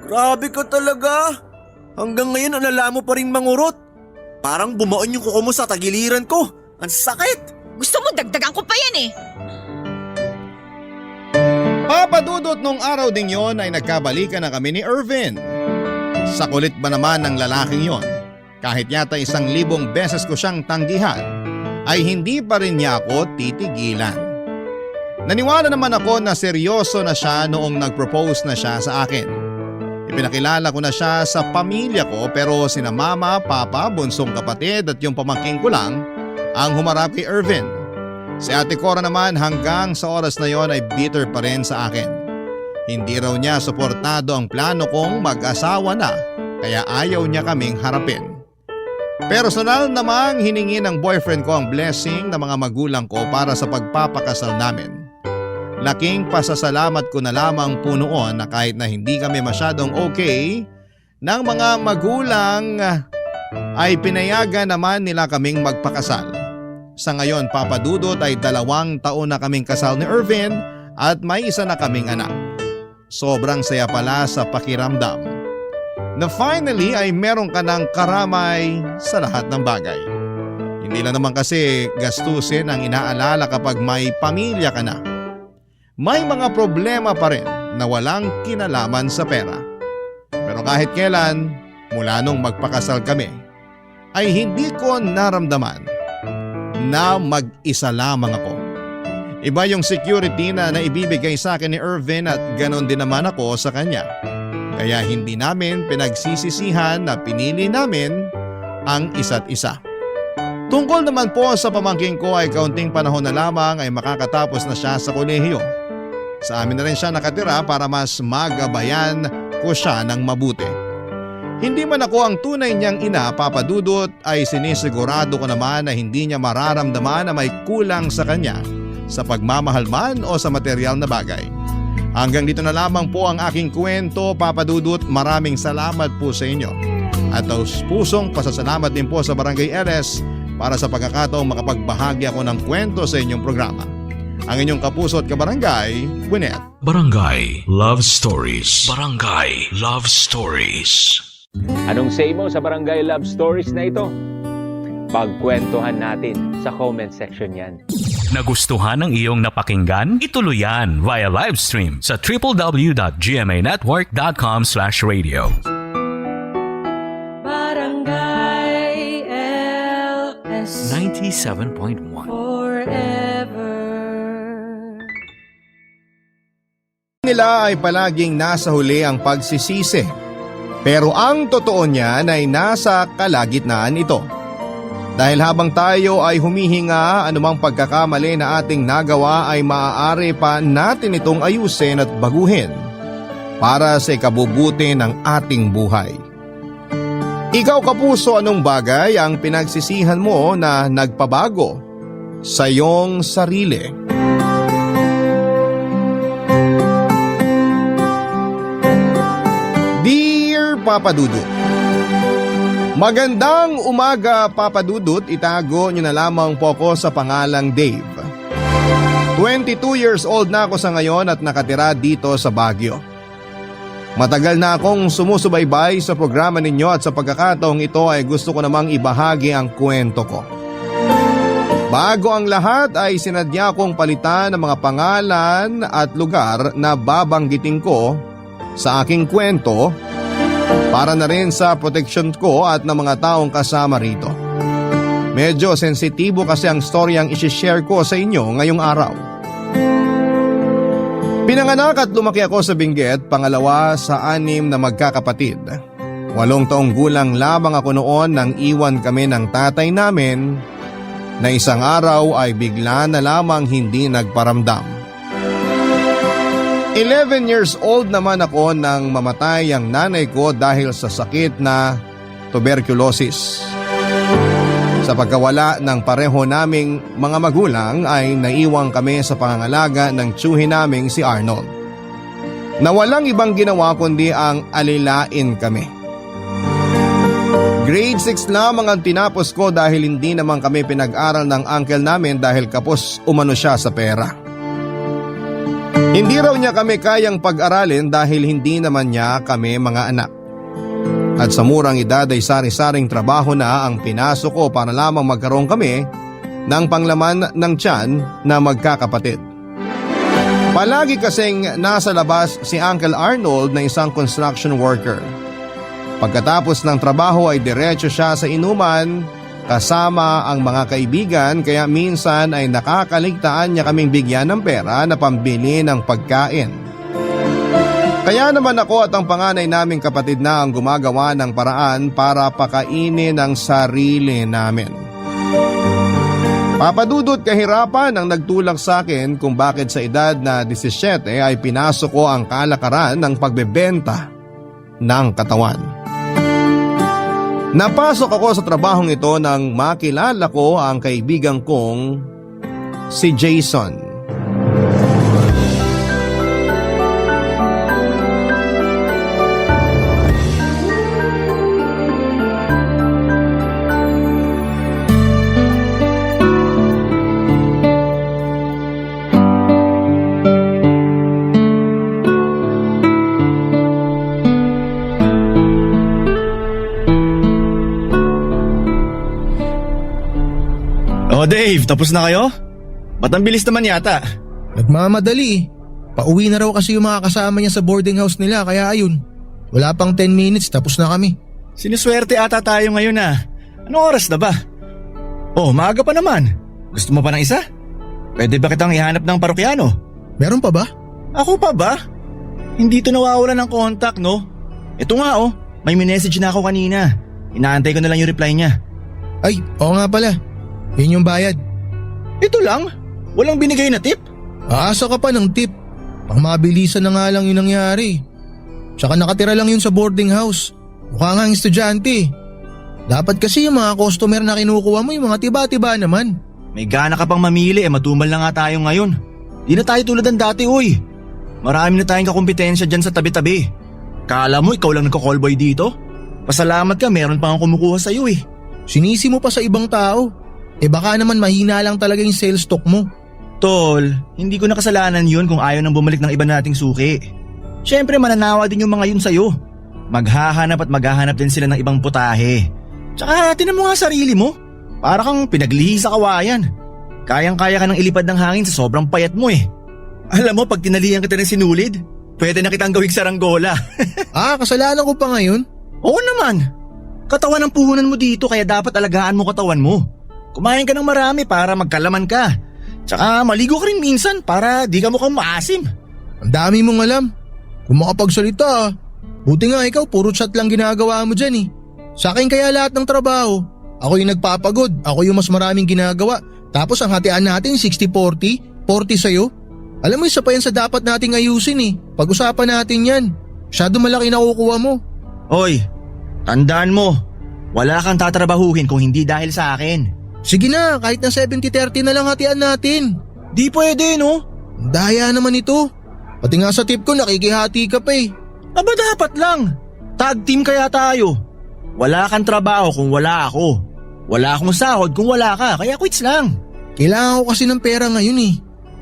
grabe ka talaga. Hanggang ngayon alala mo pa rin mangurot. Parang bumaon yung kuko mo sa tagiliran ko. Ang sakit. Gusto mo dagdagan ko pa yan eh. Papadudot nung araw ding yon ay nagkabalikan na kami ni Irvin. Sa kulit ba naman ng lalaking yon, kahit yata 1,000 beses ko siyang tanggihan, ay hindi pa rin niya ako titigilan. Naniwala naman ako na seryoso na siya noong nag-propose na siya sa akin. Ipinakilala ko na siya sa pamilya ko pero sina mama, papa, bunsong kapatid at yung pamangking ko lang ang humarap kay Irvin. Si Ate Cora naman hanggang sa oras na yon ay bitter pa rin sa akin. Hindi raw niya suportado ang plano kong mag-asawa na kaya ayaw niya kaming harapin. Personal namang hiningi ng boyfriend ko ang blessing ng mga magulang ko para sa pagpapakasal namin. Laking pasasalamat ko na lamang po noon na kahit na hindi kami masyadong okay ng mga magulang ay pinayagan naman nila kaming magpakasal. Sa ngayon, Papa Dudot, ay 2 taon na kaming kasal ni Irvin at may isa na kaming anak. Sobrang saya pala sa pakiramdam na finally ay meron ka ng karamay sa lahat ng bagay. Hindi lang naman kasi gastusin ang inaalala kapag may pamilya ka na. May mga problema pa rin na walang kinalaman sa pera. Pero kahit kailan, mula nung magpakasal kami, ay hindi ko naramdaman na mag-isa lamang ako. Iba yung security na naibibigay sa akin ni Irvin at ganon din naman ako sa kanya. Kaya hindi namin pinagsisisihan na pinili namin ang isa't isa. Tungkol naman po sa pamangking ko ay kaunting panahon na lamang ay makakatapos na siya sa kolehiyo. Sa amin na rin siya nakatira para mas magabayan ko siya ng mabuti. Hindi man ako ang tunay niyang ina, Papa Dudot, ay sinisigurado ko naman na hindi niya mararamdaman na may kulang sa kanya sa pagmamahal man o sa material na bagay. Hanggang dito na lamang po ang aking kwento, Papa Dudut. Maraming salamat po sa inyo. At pusong pasasalamat din po sa Barangay LS para sa pagkakataong makapagbahagi ako ng kwento sa inyong programa. Ang inyong kapuso at kabarangay, Gwyneth. Barangay Love Stories. Barangay Love Stories. Anong say mo sa Barangay Love Stories na ito? Pagkwentuhan natin sa comment section yan. Nagustuhan ng iyong napakinggan? Ituloy yan via live stream sa www.gmanetwork.com/radio. Barangay LS 97.1 forever. Nila ay palaging nasa huli ang pagsisisi. Pero ang totoo niyan ay nasa kalagitnaan ito. Dahil habang tayo ay humihinga, anumang pagkakamali na ating nagawa ay maaari pa natin itong ayusin at baguhin para sa ikabubuti ng ating buhay. Ikaw kapuso, anong bagay ang pinagsisihan mo na nagpabago sa iyong sarili? Dear Papa Dudut, magandang umaga, Papa Dudut. Itago niyo na lamang po ako sa pangalang Dave. 22 years old na ako sa ngayon at nakatira dito sa Baguio. Matagal na akong sumusubaybay sa programa ninyo at sa pagkakataong ito ay gusto ko namang ibahagi ang kwento ko. Bago ang lahat ay sinadya kong palitan ang mga pangalan at lugar na babanggitin ko sa aking kwento para na rin sa proteksyon ko at ng mga taong kasama rito. Medyo sensitibo kasi ang storyang isishare ko sa inyo ngayong araw. Pinanganak at lumaki ako sa Benguet, pangalawa sa 6 na magkakapatid. 8 taong gulang lamang ako noon nang iwan kami ng tatay namin na isang araw ay bigla na lamang hindi nagparamdam. 11 years old naman ako nang mamatay ang nanay ko dahil sa sakit na tuberculosis. Sa pagkawala ng pareho naming mga magulang ay naiwang kami sa pangangalaga ng tiyuhin naming si Arnold, na walang ibang ginawa kundi ang alilain kami. Grade 6 lamang ang tinapos ko dahil hindi naman kami pinag-aral ng uncle namin dahil kapos umano siya sa pera. Hindi raw niya kami kayang pag-aralin dahil hindi naman niya kami mga anak. At sa murang edad ay sari-saring trabaho na ang pinasok ko para lamang magkaroon kami ng panglaman ng tiyan na magkakapatid. Palagi kasing nasa labas si Uncle Arnold na isang construction worker. Pagkatapos ng trabaho ay diretso siya sa inuman kasama ang mga kaibigan kaya minsan ay nakakaligtaan niya kaming bigyan ng pera na pambili ng pagkain. Kaya naman ako at ang panganay naming kapatid na ang gumagawa ng paraan para pakainin ang sarili namin. Papadudot kahirapan ang nagtulak sa akin kung bakit sa edad na 17 ay pinasok ko ang kalakaran ng pagbebenta ng katawan. Napasok ako sa trabahong ito nang makilala ko ang kaibigan kong si Jason. Oh Dave, tapos na kayo? Ba't ang bilis naman yata? Nagmamadali. Pauwi na raw kasi yung mga kasama niya sa boarding house nila kaya ayun. Wala pang 10 minutes tapos na kami. Sinuswerte ata tayo ngayon ah. Anong oras na ba? Oh, maaga pa naman. Gusto mo pa ng isa? Pwede ba kitang ihanap ng parokyano? Meron pa ba? Ako pa ba? Hindi to nawawala ng contact no? Ito nga oh, may minessage na ako kanina. Inaantay ko na lang yung reply niya. Ay, oo nga pala. Yun yung bayad. Ito lang? Walang binigay na tip? Aasa ka pa ng tip. Pang mabilisan na nga lang yung nangyari. Tsaka nakatira lang yun sa boarding house. Mukha nga ang estudyante. Dapat kasi yung mga customer na kinukuha mo yung mga tiba-tiba naman. May gana ka pang mamili matumal na nga tayo ngayon. Di na tayo tulad ng dati uy. Marami na tayong kakumpetensya dyan sa tabi-tabi. Kala mo ikaw lang nagko-callboy dito? Pasalamat ka meron pa akong kumukuha sa'yo eh. Sinisi mo pa sa ibang tao. Baka naman mahina lang talaga yung sales stock mo. Tol, hindi ko nakasalanan yun kung ayaw nang bumalik ng iba nating suki. Siyempre mananawa din yung mga yun sa'yo. Maghahanap at maghahanap din sila ng ibang putahe. Tsaka tinan mo nga sarili mo. Para kang pinaglihi sa kawayan. Kayang-kaya ka ng ilipad ng hangin sa sobrang payat mo eh. Alam mo pag tinalihan kita ng sinulid, pwede na kitang gawing saranggola. Kasalanan ko pa ngayon? Oo naman. Katawan ang puhunan mo dito kaya dapat alagaan mo katawan mo. Kumain ka ng marami para magkalaman ka. Tsaka maligo ka rin minsan para di ka mukhang maasim. Ang dami mong alam. Kung makapagsalita buti nga ikaw puro chat lang ginagawa mo dyan eh. Sa akin kaya lahat ng trabaho. Ako yung nagpapagod, ako yung mas maraming ginagawa. Tapos ang hatian natin 60-40, 40 sa'yo. Alam mo isa pa yan sa dapat nating ayusin eh. Pag-usapan natin yan. Masyado malaki nakukuha mo. Oy, tandaan mo. Wala kang tatrabahuhin kung hindi dahil sa akin. Sige na, kahit na 70-30 na lang hatian natin. Di pwede no? Daya naman ito. Pati nga sa tip ko nakikihati ka pa eh. Aba dapat lang. Tag team kaya tayo. Wala kang trabaho kung wala ako. Wala akong sahod kung wala ka, kaya quits lang. Kailangan ko kasi ng pera ngayon eh.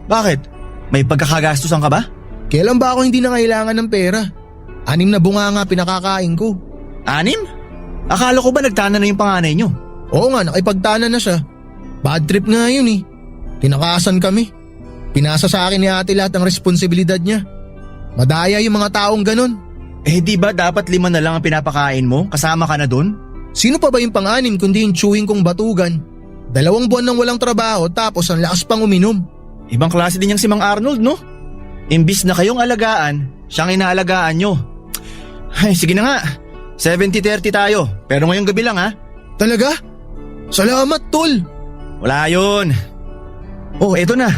Bakit? May pagkakagastusan ka ba? Kailan ba ako hindi na kailangan ng pera? 6 na bunga nga pinakakain ko. 6? Akala ko ba nagtana na yung panganay nyo? Oo nga, nakipagtana na siya. Bad trip nga yun eh. Tinakasan kami. Pinasa sa akin ni ate lahat ng responsibilidad niya. Madaya yung mga taong ganun. Eh di ba dapat 5 na lang ang pinapakain mo? Kasama ka na dun? Sino pa ba yung pang-6 kundi yung chewing kong batugan? 2 buwan nang walang trabaho tapos ang lakas pang uminom. Ibang klase din yung si Mang Arnold, no? Imbis na kayong alagaan, siyang inaalagaan nyo. Ay, sige na nga. 70-30 tayo. Pero ngayong gabi lang, ha? Talaga? Salamat, tol. Wala yun. Oh, eto na.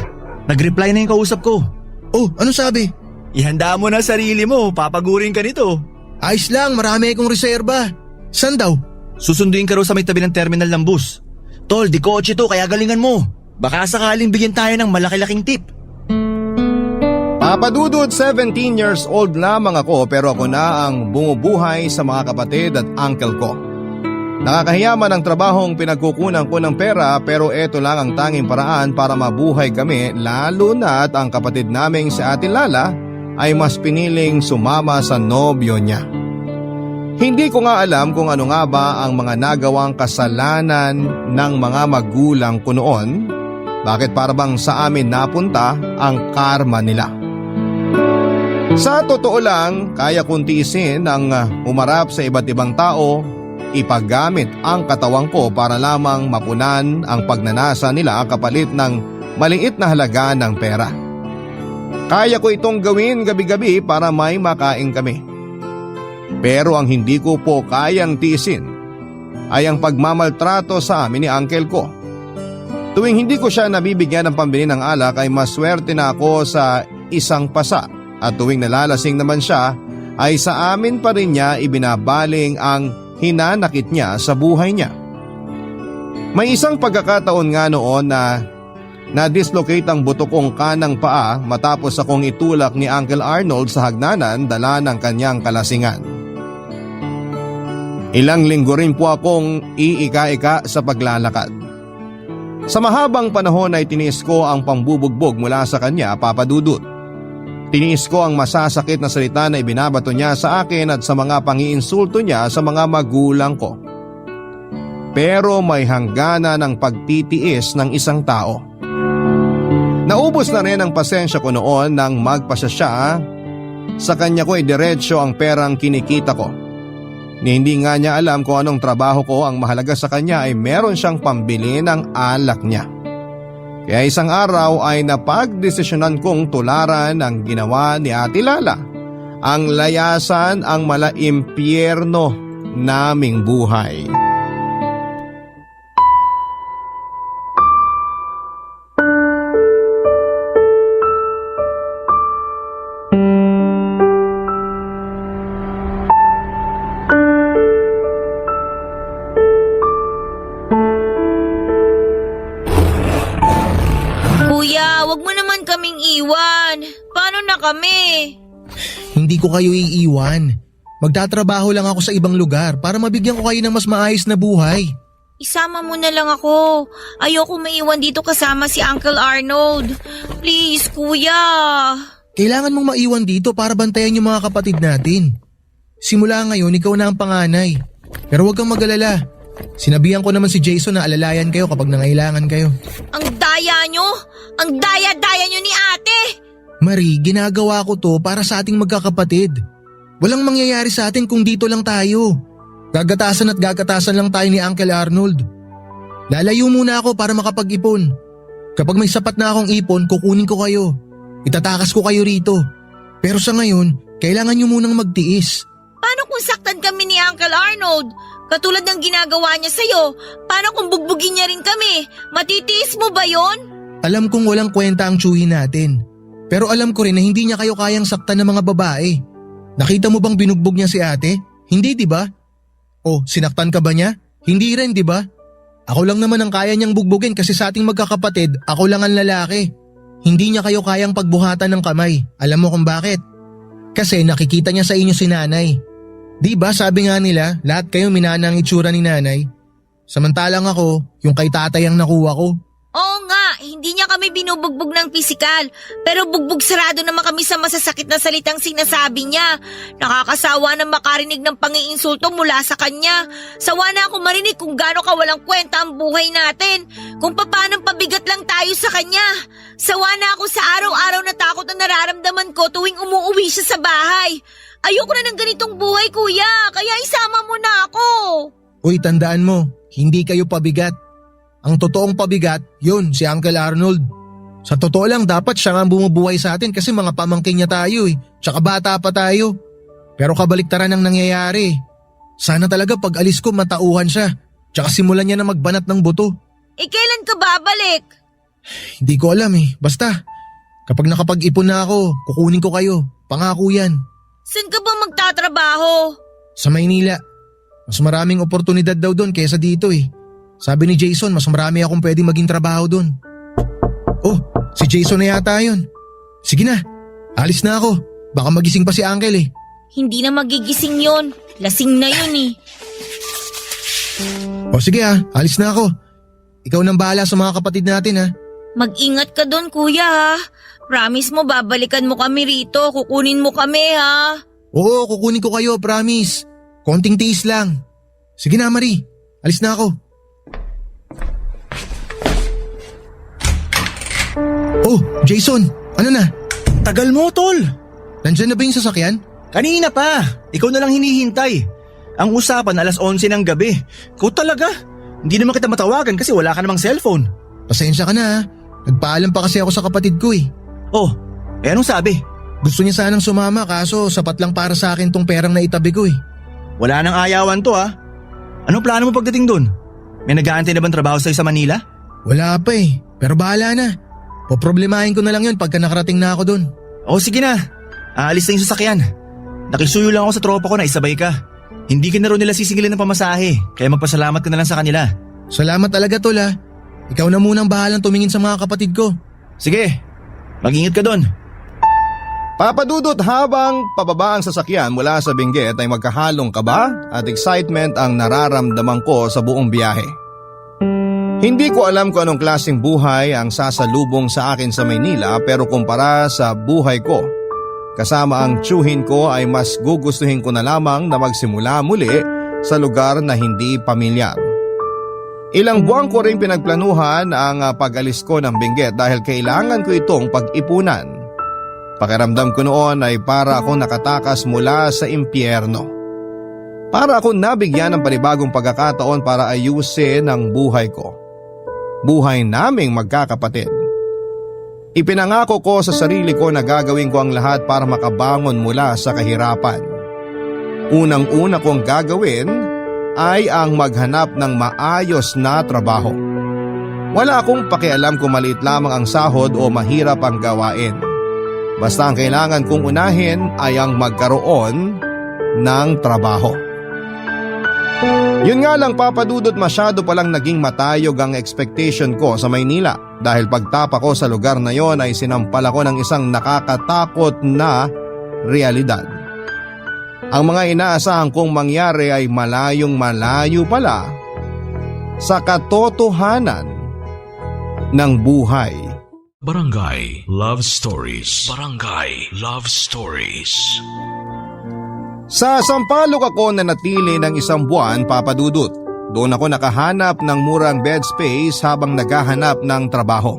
Nag-reply na yung kausap ko. Oh, ano sabi? Ihanda mo na sarili mo. Papagurin ka nito. Ayos lang, marami akong reserba. San daw? Susunduin ka raw sa may tabi ng terminal ng bus. Tol, di kotse to, kaya galingan mo. Baka sakaling bigyan tayo ng malaki-laking tip. Papadudod, 17 years old lamang ako pero ako na ang bumubuhay sa mga kapatid at uncle ko. Nakakahiya man ang trabahong pinagkukunan ko ng pera pero eto lang ang tanging paraan para mabuhay kami lalo na at ang kapatid naming si Ate Lala ay mas piniling sumama sa nobyo niya. Hindi ko nga alam kung ano nga ba ang mga nagawang kasalanan ng mga magulang ko noon. Bakit para bang sa amin napunta ang karma nila? Sa totoo lang, kaya kong tiisin ang umarap sa iba't ibang tao, ipagamit ang katawang ko para lamang mapunan ang pagnanasa nila kapalit ng maliit na halaga ng pera. Kaya ko itong gawin gabi-gabi para may makain kami. Pero ang hindi ko po kayang tiisin ay ang pagmamaltrato sa amin ni uncle ko. Tuwing hindi ko siya nabibigyan ng pambili ng alak ay maswerte na ako sa isang pasa at tuwing nalalasing naman siya ay sa amin pa rin niya ibinabaling ang hinanakit niya sa buhay niya. May isang pagkakataon nga noon na na-dislocate ang buto kong kanang paa matapos akong itulak ni Uncle Arnold sa hagnanan dala ng kanyang kalasingan. Ilang linggo rin po akong iika-ika sa paglalakad. Sa mahabang panahon ay tiniis ko ang pambubugbog mula sa kanya, Papa Dudut. Tiniis ko ang masasakit na salita na ibinabato niya sa akin at sa mga pangiinsulto niya sa mga magulang ko. Pero may hangganan ng pagtitiis ng isang tao. Naubos na rin ang pasensya ko noon nang magpasya siya. Sa kanya ko ay diretsyo ang perang kinikita ko. Ni hindi nga niya alam kung anong trabaho ko, ang mahalaga sa kanya ay meron siyang pambili ng alak niya. Kaya isang araw ay napagdesisyonan kong tularan ang ginawa ni Ate Lala. Ang layasan ang malaimpyerno naming buhay. Kuya, wag mo naman kaming iwan. Paano na kami? Hindi ko kayo iiwan. Magtatrabaho lang ako sa ibang lugar para mabigyan ko kayo ng mas maayos na buhay. Isama mo na lang ako. Ayoko maiwan dito kasama si Uncle Arnold. Please, kuya. Kailangan mong maiwan dito para bantayan yung mga kapatid natin. Simula ngayon, ikaw na ang panganay. Pero huwag kang mag-alala. Sinabihan ko naman si Jason na alalayan kayo kapag nangailangan kayo. Ang daya nyo! Ang daya-daya nyo ni ate! Marie, ginagawa ko to para sa ating magkakapatid. Walang mangyayari sa atin kung dito lang tayo. Gagatasan at gagatasan lang tayo ni Uncle Arnold. Lalayo muna ako para makapag-ipon. Kapag may sapat na akong ipon, kukunin ko kayo. Itatakas ko kayo rito. Pero sa ngayon, kailangan nyo munang magtiis. Paano kung saktan kami ni Uncle Arnold? Katulad ng ginagawa niya sa'yo. Paano kung bugbugin niya rin kami? Matitiis mo ba yon? Alam kong walang kwenta ang tsuhin natin. Pero alam ko rin na hindi niya kayo kayang saktan ng mga babae. Nakita mo bang binugbog niya si ate? Hindi, di ba? O, sinaktan ka ba niya? Hindi rin, di ba? Ako lang naman ang kaya niyang bugbugin kasi sa ating magkakapatid, ako lang ang lalaki. Hindi niya kayo kayang pagbuhatan ng kamay. Alam mo kung bakit? Kasi nakikita niya sa inyo si nanay. Di ba sabi nga nila, lahat kayo minana ang itsura ni nanay? Samantalang ako, yung kay tatay ang nakuha ko. Oo nga, hindi niya kami kami binubugbog ng pisikal. Pero bugbog sarado naman kami sa masasakit na salitang sinasabi niya. Nakakasawa na makarinig ng pangiinsulto mula sa kanya. Sawa na ako marinig kung gaano kawalang kwenta ang buhay natin. Kung paano pabigat lang tayo sa kanya. Sawa na ako sa araw-araw na takot na nararamdaman ko tuwing umuuwi siya sa bahay. Ayoko na ng ganitong buhay, kuya. Kaya isama mo na ako. Uy, tandaan mo, hindi kayo pabigat. Ang totoong pabigat, yun, si Uncle Arnold. Sa totoo lang, dapat siya nga ang bumubuhay sa atin kasi mga pamangkin niya tayo eh. Tsaka bata pa tayo. Pero kabaliktaran ang nangyayari. Sana talaga pag alis ko matauhan siya. Tsaka simulan niya na magbanat ng buto. Kailan ka babalik? Hindi ko alam eh. Basta, kapag nakapag-ipon na ako, kukunin ko kayo. Pangako yan. Saan ka ba magtatrabaho? Sa Maynila. Mas maraming oportunidad daw doon kaysa dito eh. Sabi ni Jason, mas marami akong pwedeng maging trabaho doon. Oh, si Jason na yata yun. Sige na, alis na ako. Baka magising pa si Uncle eh. Hindi na magigising yon. Lasing na yun eh. O sige alis na ako. Ikaw nang bahala sa mga kapatid natin ha. Mag-ingat ka doon, kuya ha. Promise mo, babalikan mo kami rito. Kukunin mo kami ha. Oo, kukunin ko kayo, promise. Konting tiis lang. Sige na Marie, alis na ako. Oh, Jason, ano na? Tagal mo, tol. Nandyan na ba yung sasakyan? Kanina pa. Ikaw na lang hinihintay. Ang usapan 11:00 ng gabi. Ikaw talaga. Hindi naman kita matawagan kasi wala ka namang cellphone. Pasensya ka na ha. Nagpaalam pa kasi ako sa kapatid ko eh. Oh, anong sabi? Gusto niya sanang sumama kaso sapat lang para sa akin tong perang na itabi ko eh. Wala nang ayawan to ha. Anong plano mo pagdating dun? May nag-aantay na bang trabaho sa'yo sa Manila? Wala pa eh, pero bahala na. Poproblemahin ko na lang yun pagka nakarating na ako dun. Oh, sige na. Aalis na yung sasakyan. Nakisuyo lang ako sa tropa ko na isabay ka. Hindi ka na rin nila sisigilin ng pamasahe, kaya magpasalamat ka na lang sa kanila. Salamat talaga tol ha. Ikaw na munang bahalang tumingin sa mga kapatid ko. Sige, mag-ingat ka doon. Papadudot habang pababa ang sasakyan mula sa Benguet ay magkahalong kaba at excitement ang nararamdaman ko sa buong biyahe. Hindi ko alam kung anong klaseng buhay ang sasalubong sa akin sa Maynila pero kumpara sa buhay ko, kasama ang tiyuhin ko ay mas gugustuhin ko na lamang na magsimula muli sa lugar na hindi pamilyar. Ilang buwan ko rin pinagplanuhan ang pag-alis ko ng Benguet dahil kailangan ko itong pag-ipunan. Pakiramdam ko noon ay para akong nakatakas mula sa impyerno. Para akong nabigyan ng panibagong pagkakataon para ayusin ang buhay ko. Buhay naming magkakapatid. Ipinangako ko sa sarili ko na gagawin ko ang lahat para makabangon mula sa kahirapan. Unang-una kong gagawin ay ang maghanap ng maayos na trabaho. Wala akong pakialam kung maliit lamang ang sahod o mahirap ang gawain. Basta ang kailangan kong unahin ay ang magkaroon ng trabaho. Yun nga lang papadudot, masyado palang naging matayog ang expectation ko sa Maynila dahil pagtapa ko sa lugar na yon ay sinampal ako ng isang nakakatakot na realidad. Ang mga inaasahan kong mangyari ay malayong malayo pala sa katotohanan ng buhay. Barangay Love Stories. Barangay Love Stories. Sa Sampaloc ako nanatili ng 1 buwan, papadudot. Doon ako nakahanap ng murang bed space habang naghahanap ng trabaho.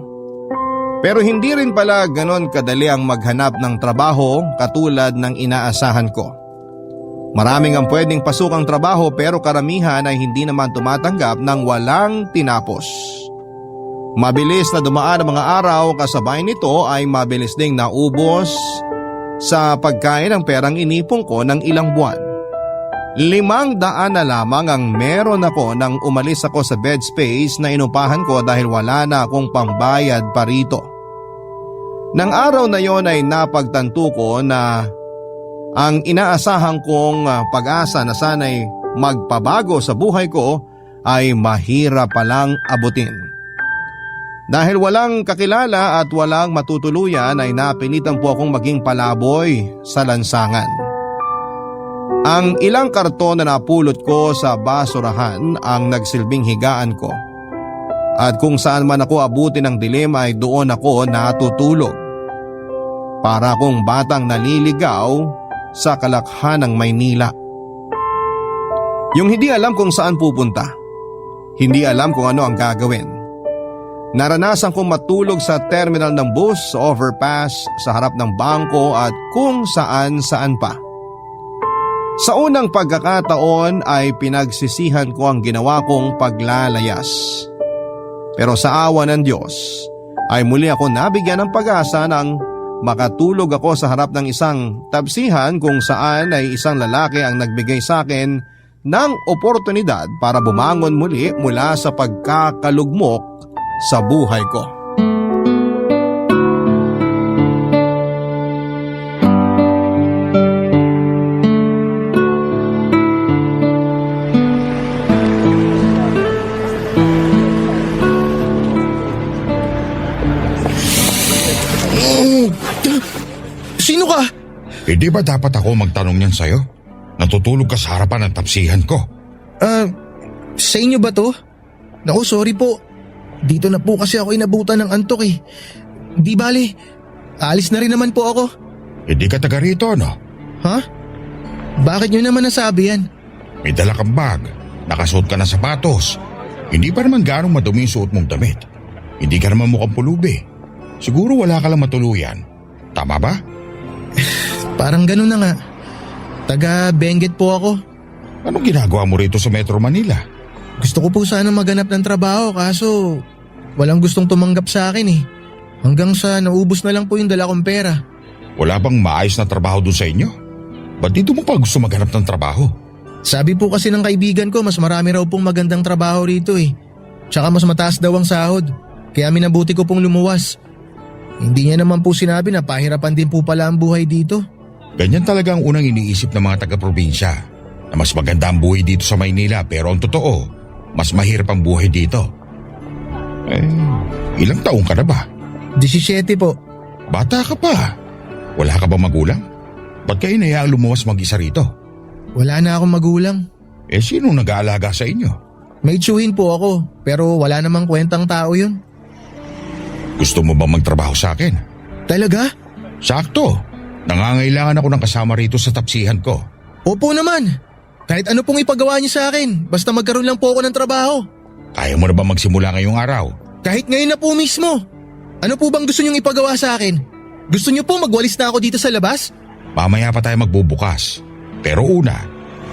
Pero hindi rin pala ganon kadali ang maghanap ng trabaho katulad ng inaasahan ko. Maraming ang pwedeng pasukang trabaho pero karamihan ay hindi naman tumatanggap ng walang tinapos. Mabilis na dumaan ang mga araw, kasabay nito ay mabilis ding naubos sa pagkain ng perang inipon ko ng ilang buwan. 500 na lamang ang meron ako nang umalis ako sa bed space na inupahan ko dahil wala na akong pangbayad pa rito. Nang araw na yon ay napagtanto ko na ang inaasahan kong pag-asa na sana'y magpabago sa buhay ko ay mahirap palang abutin. Dahil walang kakilala at walang matutuluyan ay napilitan po akong maging palaboy sa lansangan. Ang ilang karton na napulot ko sa basurahan ang nagsilbing higaan ko. At kung saan man ako abutin ng dilim ay doon ako natutulog. Para akong batang naliligaw sa kalakhanang Maynila. Yung hindi alam kung saan pupunta. Hindi alam kung ano ang gagawin. Naranasan kong matulog sa terminal ng bus, sa overpass, sa harap ng bangko at kung saan pa. Sa unang pagkakataon ay pinagsisihan ko ang ginawa kong paglalayas. Pero sa awa ng Diyos ay muli ako nabigyan ng pag-asa nang makatulog ako sa harap ng isang tabsihan kung saan ay isang lalaki ang nagbigay sa akin ng oportunidad para bumangon muli mula sa pagkakalugmok sa buhay ko. Sino ka? Hindi ba dapat ako magtanong niyan sa'yo? Natutulog ka sa harapan ng tapsihan ko. Sa inyo ba to? Naku, sorry po. Dito na po kasi ako inabutan ng antok eh. Di bale, alis na rin naman po ako. Hindi ka taga rito, no? Ha? Bakit nyo naman nasabi yan? May dala kang bag, nakasuot ka ng sapatos. Hindi pa naman ganong madumi yung suot mong damit. Hindi ka naman mukhang pulubi. Siguro wala ka lang matuluyan. Tama ba? Parang ganun na nga. Taga Benguet po ako. Anong ginagawa mo rito sa Metro Manila? Gusto ko po sana maganap ng trabaho kaso walang gustong tumanggap sa akin eh. Hanggang sa naubos na lang po yung dala kong pera. Wala bang maayos na trabaho doon sa inyo? Ba't dito mo pa gusto maghanap ng trabaho? Sabi po kasi ng kaibigan ko mas marami raw pong magandang trabaho rito eh. Tsaka mas mataas daw ang sahod. Kaya minabuti ko pong lumuwas. Hindi niya naman po sinabi na pahirapan din po pala ang buhay dito. Ganyan talaga ang unang iniisip ng mga taga-probinsya. Na mas maganda ang buhay dito sa Maynila pero ang totoo, mas mahirap ang buhay dito. Ilang taong ka na ba? 17 po. Bata ka pa. Wala ka bang magulang? Ba't kayo nahiyaang lumuwas mag-isa rito? Wala na akong magulang. Sino nag-aalaga sa inyo? May tsuhin po ako pero wala namang kwentang tao yun. Gusto mo bang magtrabaho sa akin? Talaga? Sakto. Nangangailangan ako ng kasama rito sa tapsihan ko. Opo naman. Kahit ano pong ipagawa niyo sa akin, basta magkaroon lang po ako ng trabaho. Kaya mo na ba magsimula ngayong araw? Kahit ngayon na po mismo. Ano po bang gusto niyong ipagawa sa akin? Gusto niyo po magwalis na ako dito sa labas? Mamaya pa tayo magbubukas. Pero una,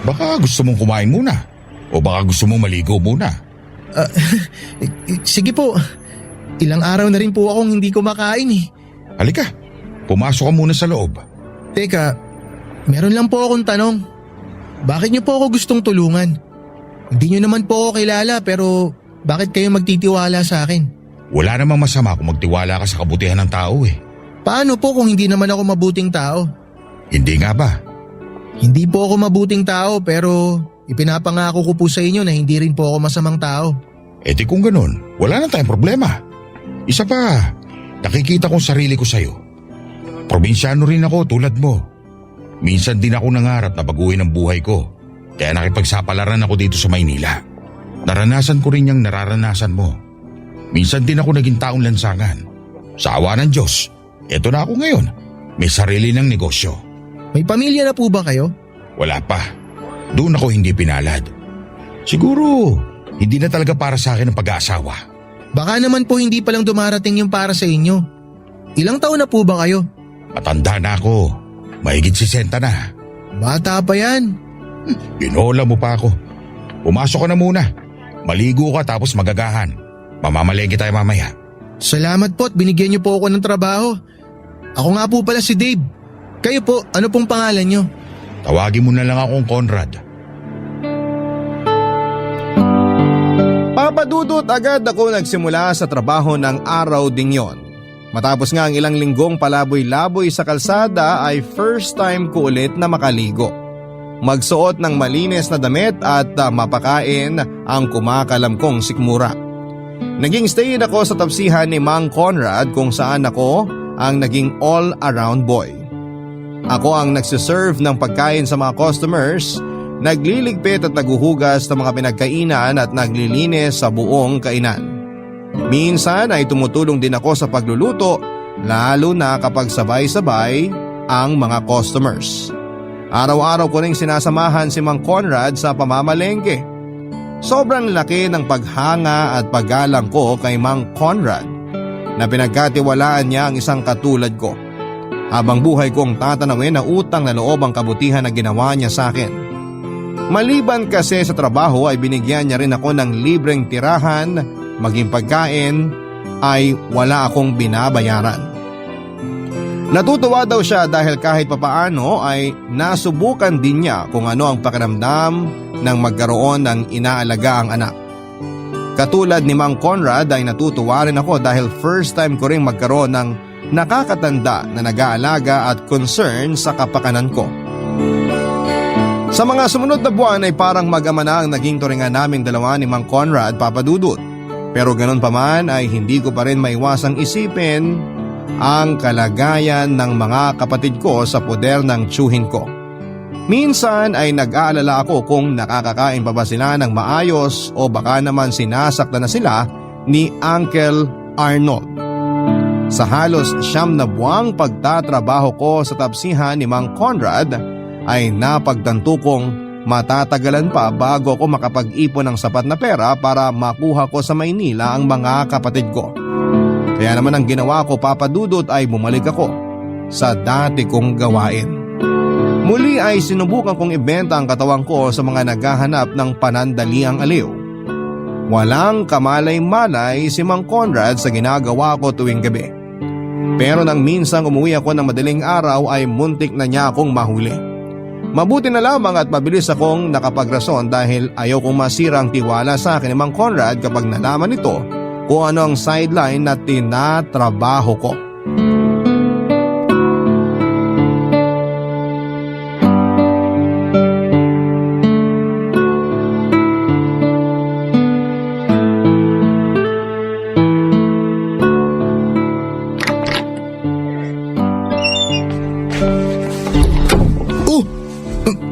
baka gusto mong kumain muna. O baka gusto mong maligo muna. Sige po. Ilang araw na rin po akong hindi kumakain eh. Halika, pumasok ka muna sa loob. Teka, meron lang po akong tanong. Bakit niyo po ako gustong tulungan? Hindi niyo naman po ako kilala pero bakit kayo magtitiwala sa akin? Wala namang masama kung magtiwala ka sa kabutihan ng tao eh. Paano po kung hindi naman ako mabuting tao? Hindi nga ba? Hindi po ako mabuting tao pero ipinapangako ko po sa inyo na hindi rin po ako masamang tao. Di kung ganun, wala na tayong problema. Isa pa, nakikita kong sarili ko sa'yo. Probinsyano rin ako tulad mo. Minsan din ako nangarap na baguhin ang buhay ko. Kaya nakipagsapalaran ako dito sa Maynila. Naranasan ko rin yung nararanasan mo. Minsan din ako naging taong lansangan. Sa awa ng Diyos, eto na ako ngayon. May sarili ng negosyo. May pamilya na po ba kayo? Wala pa. Doon ako hindi pinalad. Siguro, hindi na talaga para sa akin ang pag-aasawa. Baka naman po hindi palang dumarating yung para sa inyo. Ilang taon na po ba kayo? Matanda na ako. Mahigit 60 na. Bata pa yan. Pinola mo pa ako. Pumasok ka na muna. Maligo ka tapos magagahan. Mamamalengke tayo mamaya. Salamat po at binigyan niyo po ako ng trabaho. Ako nga po pala si Dave. Kayo po, ano pong pangalan niyo? Tawagin mo na lang akong Conrad. Papadudot agad ako nagsimula sa trabaho ng araw ding yon. Matapos nga ang ilang linggong palaboy-laboy sa kalsada ay first time ko ulit na makaligo. Magsuot ng malinis na damit at mapakain ang kumakalam kong sikmura. Naging stay ako sa tapsihan ni Mang Conrad kung saan ako ang naging all-around boy. Ako ang nagsiserve ng pagkain sa mga customers, nagliligpit at naguhugas ng mga pinagkainan at naglilinis sa buong kainan. Minsan ay tumutulong din ako sa pagluluto, lalo na kapag sabay-sabay ang mga customers. Araw-araw ko ring sinasamahan si Mang Conrad sa pamamalengke. Sobrang laki ng paghanga at paggalang ko kay Mang Conrad na pinagkatiwalaan niya ang isang katulad ko. Habang buhay kong tatanawin na utang na loob ang kabutihan na ginawa niya sa akin. Maliban kasi sa trabaho ay binigyan niya rin ako ng libreng tirahan, maging pagkain ay wala akong binabayaran. Natutuwa daw siya dahil kahit papaano ay nasubukan din niya kung ano ang pakiramdam ng magkaroon ng inaalagaang anak. Katulad ni Mang Conrad ay natutuwa rin ako dahil first time ko rin magkaroon ng nakakatanda na nag-aalaga at concern sa kapakanan ko. Sa mga sumunod na buwan ay parang mag-ama na ang naging turingan naming dalawa ni Mang Conrad, Papa Dudut. Pero ganun pa man ay hindi ko pa rin maiwasang isipin ang kalagayan ng mga kapatid ko sa poder ng tiyuhin ko. Minsan ay nag-aalala ako kung nakakakain pa ba sila ng maayos o baka naman sinasaktan na sila ni Uncle Arnold. Sa halos 9 na buwang pagtatrabaho ko sa tapsihan ni Mang Conrad ay napagtanto kong matatagalan pa bago ako makapag-ipon ng sapat na pera para makuha ko sa Maynila ang mga kapatid ko. Kaya naman ang ginawa ko, Papa Dudut, ay bumalik ako sa dati kong gawain. Muli ay sinubukan kong ibenta ang katawan ko sa mga naghahanap ng panandaliang aliw. Walang kamalay-malay si Mang Conrad sa ginagawa ko tuwing gabi. Pero nang minsang umuwi ako ng madaling araw ay muntik na niya akong mahuli. Mabuti na lamang at mabilis akong nakapagrason dahil ayaw kong masira ang tiwala sa akin ni Mang Conrad kapag nalaman nito kung ano ang sideline na tinatrabaho ko.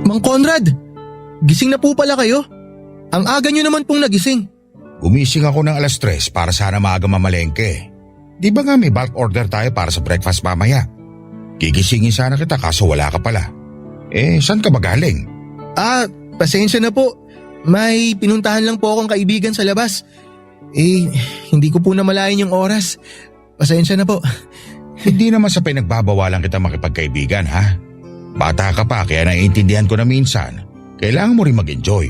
Mang Conrad, gising na po pala kayo. Ang aga nyo naman pong nagising. Gumising ako ng 3:00 para sana maaga mamalengke. Di ba nga may bulk order tayo para sa breakfast mamaya? Gigisingin sana kita kaso wala ka pala. Saan ka ba galing? Pasensya na po. May pinuntahan lang po akong kaibigan sa labas. Hindi ko po namalayan yung oras. Pasensya na po. Hindi naman sa pinagbabawalan kita makipagkaibigan, ha? Bata ka pa kaya naiintindihan ko na minsan, kailangan mo rin mag-enjoy.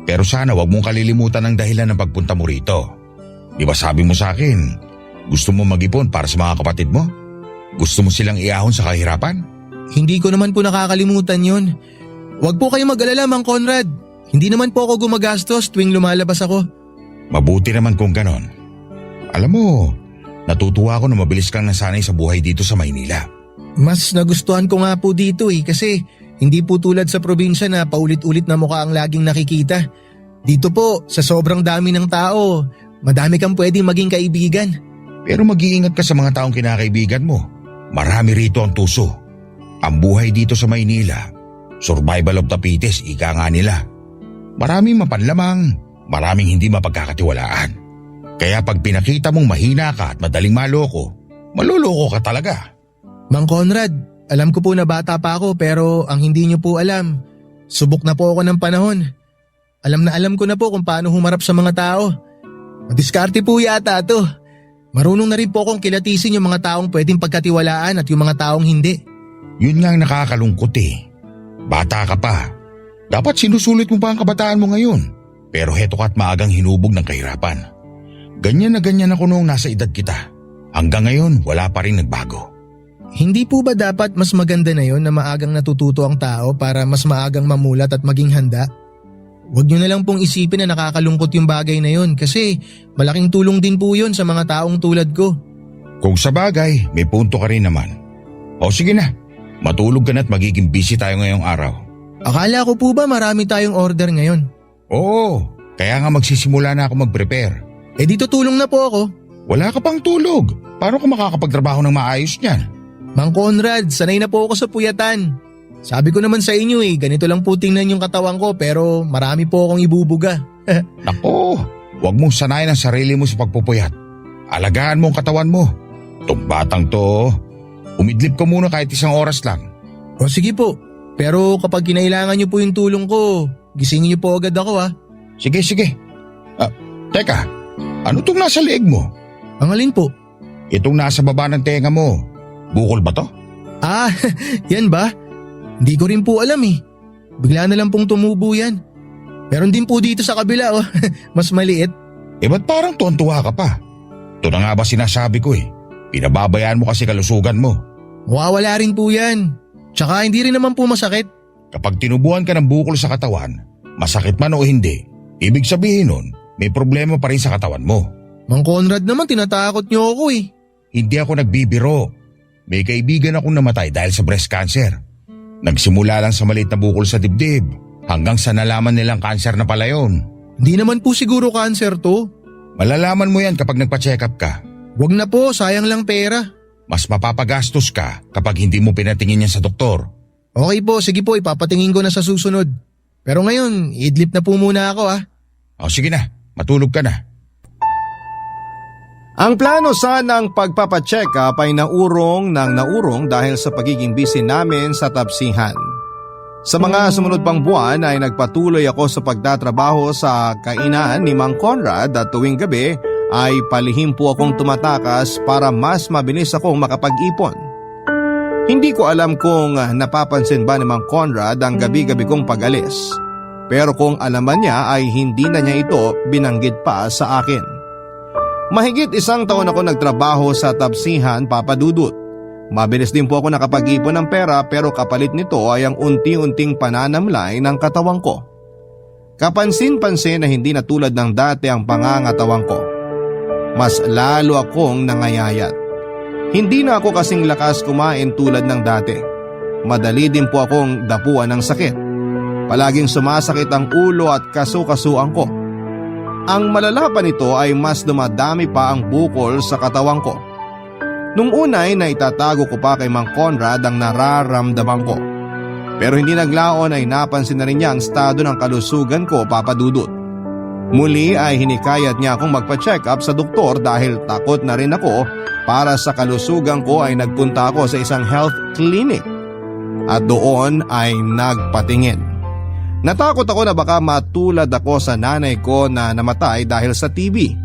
Pero sana wag mong kalilimutan ang dahilan ng pagpunta mo rito. Di ba sabi mo sa akin, gusto mo mag-ipon para sa mga kapatid mo? Gusto mo silang iahon sa kahirapan? Hindi ko naman po nakakalimutan yun. Wag po kayong mag-alala, Mang Conrad. Hindi naman po ako gumagastos tuwing lumalabas ako. Mabuti naman kung ganon. Alam mo, natutuwa ako na mabilis kang nasanay sa buhay dito sa Maynila. Mas nagustuhan ko nga po dito kasi hindi po tulad sa probinsya na paulit-ulit na mukha ang laging nakikita. Dito po, sa sobrang dami ng tao, madami kang pwedeng maging kaibigan. Pero mag-iingat ka sa mga taong kinakaibigan mo. Marami rito ang tuso. Ang buhay dito sa Maynila, survival of the fittest, ika nga nila. Maraming mapanlamang, maraming hindi mapagkakatiwalaan. Kaya pag pinakita mong mahina ka at madaling maloko, maloloko ka talaga. Mang Conrad, alam ko po na bata pa ako pero ang hindi niyo po alam, subok na po ako ng panahon. Alam ko na po kung paano humarap sa mga tao. Madiskarte po yata to. Marunong na rin po akong kilatisin yung mga taong pwedeng pagkatiwalaan at yung mga taong hindi. Yun nga ang nakakalungkot Bata ka pa. Dapat sinusulit mo pa ang kabataan mo ngayon. Pero heto ka't maagang hinubog ng kahirapan. Ganyan na ganyan ako noong nasa edad kita. Hanggang ngayon wala pa rin nagbago. Hindi po ba dapat mas maganda na yon na maagang natututo ang tao para mas maagang mamulat at maging handa? Huwag nyo na lang pong isipin na nakakalungkot yung bagay na yon kasi malaking tulong din po yun sa mga taong tulad ko. Kung sa bagay, may punto ka rin naman. O sige na, matulog ka na at magiging busy tayo ngayong araw. Akala ko po ba marami tayong order ngayon? Oo, kaya nga magsisimula na ako mag-prepare. Dito tulong na po ako. Wala ka pang tulog. Paano ka makakapagtrabaho ng maayos niyan? Mang Conrad, sanay na po ako sa puyatan. Sabi ko naman sa inyo ganito lang po tingnan yung katawan ko pero marami po akong ibubuga. Nako, Huwag mong sanayin ang sarili mo sa pagpupuyat. Alagaan mo ang katawan mo. Itong batang to, umidlip ka muna kahit 1 oras lang. O sige po, pero kapag kinailangan niyo po yung tulong ko, gisingin niyo po agad ako ha. Sige. Teka, ano itong nasa leeg mo? Ang alin po? Itong nasa baba ng tenga mo. Bukol ba to? Ah, yan ba? Hindi ko rin po alam eh. Bigla na lang pong tumubo yan. Meron din po dito sa kabila oh, mas maliit. Ba't parang tuwan-tuwa ka pa? Ito na nga ba sinasabi ko eh. Pinababayaan mo kasi kalusugan mo. Mawawala rin po yan. Tsaka hindi rin naman po masakit. Kapag tinubuan ka ng bukol sa katawan, masakit man o hindi, ibig sabihin nun, may problema pa rin sa katawan mo. Mang Conrad naman tinatakot niyo ako eh. Hindi ako nagbibiro. May kaibigan akong namatay dahil sa breast cancer. Nagsimula lang sa maliit na bukol sa dibdib hanggang sa nalaman nilang cancer na pala yun. Hindi naman po siguro cancer to. Malalaman mo yan kapag nagpa-check up ka. Wag na po, sayang lang pera. Mas mapapagastos ka kapag hindi mo pinatingin yan sa doktor. Okay po, sige po, ipapatingin ko na sa susunod. Pero ngayon, idlip na po muna ako ah. O sige na, matulog ka na. Ang plano sanang pagpapacheck up ay naurong dahil sa pagiging busy namin sa tapsihan. Sa mga sumunod pang buwan ay nagpatuloy ako sa pagtatrabaho sa kainan ni Mang Conrad at tuwing gabi ay palihim po akong tumatakas para mas mabilis akong makapag-ipon. Hindi ko alam kung napapansin ba ni Mang Conrad ang gabi-gabi kong pag-alis. Pero kung alaman niya ay hindi na niya ito binanggit pa sa akin. Mahigit 1 taon ako nagtrabaho sa tapsihan, Papa Dudut. Mabilis din po ako nakapag-ipon ng pera pero kapalit nito ay ang unti-unting pananamlay ng katawang ko. Kapansin-pansin na hindi na tulad ng dati ang pangangatawang ko. Mas lalo akong nangayayat. Hindi na ako kasing lakas kumain tulad ng dati. Madali din po akong dapuan ng sakit. Palaging sumasakit ang ulo at kasu-kasuan ko. Ang malala pa nito ay mas dumadami pa ang bukol sa katawang ko. Nung unay na itatago ko pa kay Mang Conrad ang nararamdaman ko. Pero hindi naglaon ay napansin na rin niya ang estado ng kalusugan ko, Papa Dudut. Muli ay hinikayat niya akong magpa-check up sa doktor dahil takot na rin ako. Para sa kalusugan ko ay nagpunta ako sa isang health clinic. At doon ay nagpatingin. Natakot ako na baka matulad ako sa nanay ko na namatay dahil sa TB.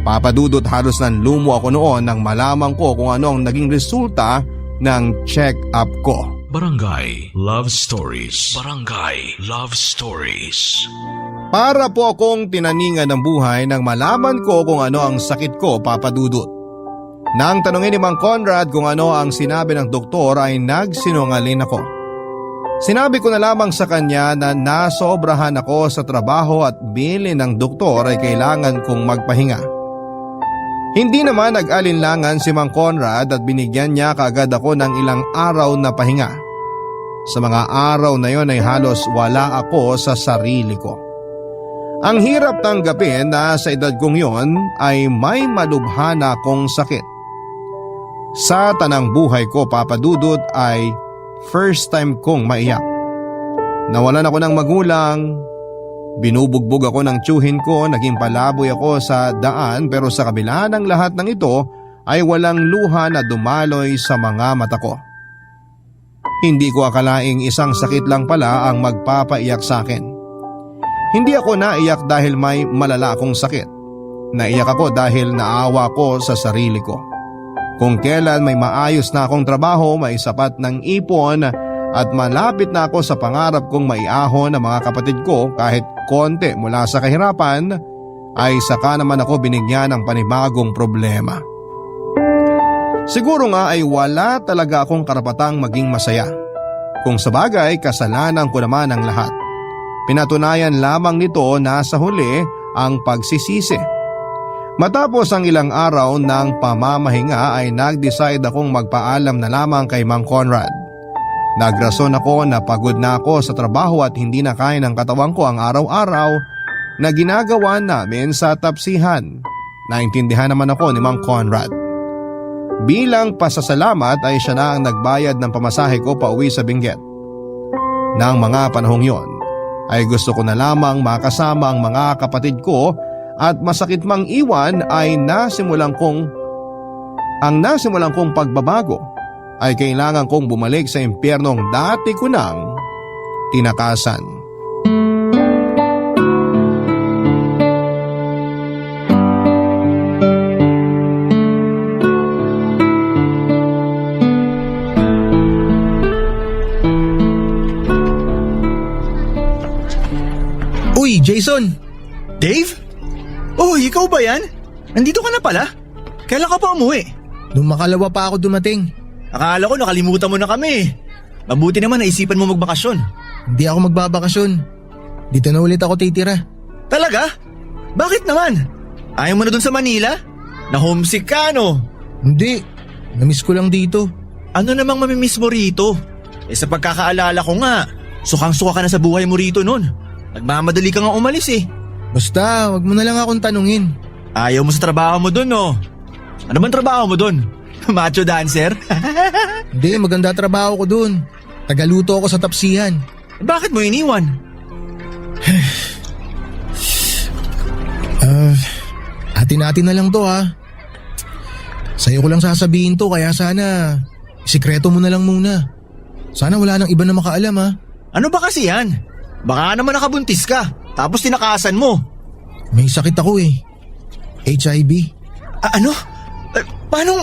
Papa Dudut, halos nanlumo ako noon nang malaman ko kung ano ang naging resulta ng check-up ko. Barangay Love Stories. Barangay Love Stories. Para po akong tinaningan ng buhay nang malaman ko kung ano ang sakit ko, Papa Dudut. Nang tanungin ni Mang Conrad kung ano ang sinabi ng doktor ay nagsinungaling ako. Sinabi ko na lamang sa kanya na nasobrahan ako sa trabaho at bilin ng doktor ay kailangan kong magpahinga. Hindi naman nag-alinlangan si Mang Conrad at binigyan niya kaagad ako ng ilang araw na pahinga. Sa mga araw na yon ay halos wala ako sa sarili ko. Ang hirap tanggapin na sa edad kong yon ay may malubha na akong sakit. Sa tanang buhay ko, Papa Dudut, ay first time kong maiyak. Nawalan ako ng magulang, binubugbog ako ng tiyuhin ko, naging palaboy ako sa daan pero sa kabila ng lahat ng ito ay walang luha na dumaloy sa mga mata ko. Hindi ko akalaing isang sakit lang pala ang magpapaiyak sa akin. Hindi ako naiyak dahil may malala akong sakit. Naiyak ako dahil naawa ko sa sarili ko. Kung kailan may maayos na akong trabaho, may sapat ng ipon at malapit na ako sa pangarap kong maiahon ng mga kapatid ko kahit konti mula sa kahirapan, ay saka naman ako binigyan ng panibagong problema. Siguro nga ay wala talaga akong karapatang maging masaya. Kung sabagay, kasalanan ko naman ang lahat. Pinatunayan lamang nito na sa huli ang pagsisisi. Matapos ang ilang araw ng pamamahinga ay nag-decide akong magpaalam na lamang kay Mang Conrad. Nagrason ako na pagod na ako sa trabaho at hindi na kaya ng katawan ko ang araw-araw na ginagawa namin sa tapsihan. Naintindihan naman ako ni Mang Conrad. Bilang pasasalamat ay siya na ang nagbayad ng pamasahe ko pauwi sa Benguet. Nang mga panahong yon ay gusto ko na lamang makasama ang mga kapatid ko at masakit mang iwan ay nasimulang kong pagbabago ay kailangan kong bumalik sa impyernong dati ko nang tinakasan. Uy, Jason! Dave? Oh, ikaw ba yan? Nandito ka na pala? Kailan ka pa umuwi? Nung makalawa pa ako dumating. Akala ko nakalimutan mo na kami. Mabuti naman naisipan mo magbakasyon. Hindi ako magbabakasyon. Dito na ulit ako titira. Talaga? Bakit naman? Ayaw mo na dun sa Manila? Na-homesick ka, no? Hindi. Namiss ko lang dito. Ano namang mamimiss mo rito? Sa pagkakaalala ko nga, sukang-suka ka na sa buhay mo rito nun. Nagmamadali ka nga umalis eh. Basta, wag mo na lang akong tanungin. Ayaw mo sa trabaho mo dun, no? Ano bang trabaho mo dun? Macho dancer? Hindi, maganda trabaho ko dun. Tagaluto ako sa tapsihan. Bakit mo iniwan? Atin-atin na lang to ha. Sa'yo ko lang sasabihin to kaya sana sikreto mo na lang muna. Sana wala nang iba na makaalam ha. Ano ba kasi yan? Baka naman nakabuntis ka, tapos tinakasan mo. May sakit ako eh. HIV. Ano? Paano?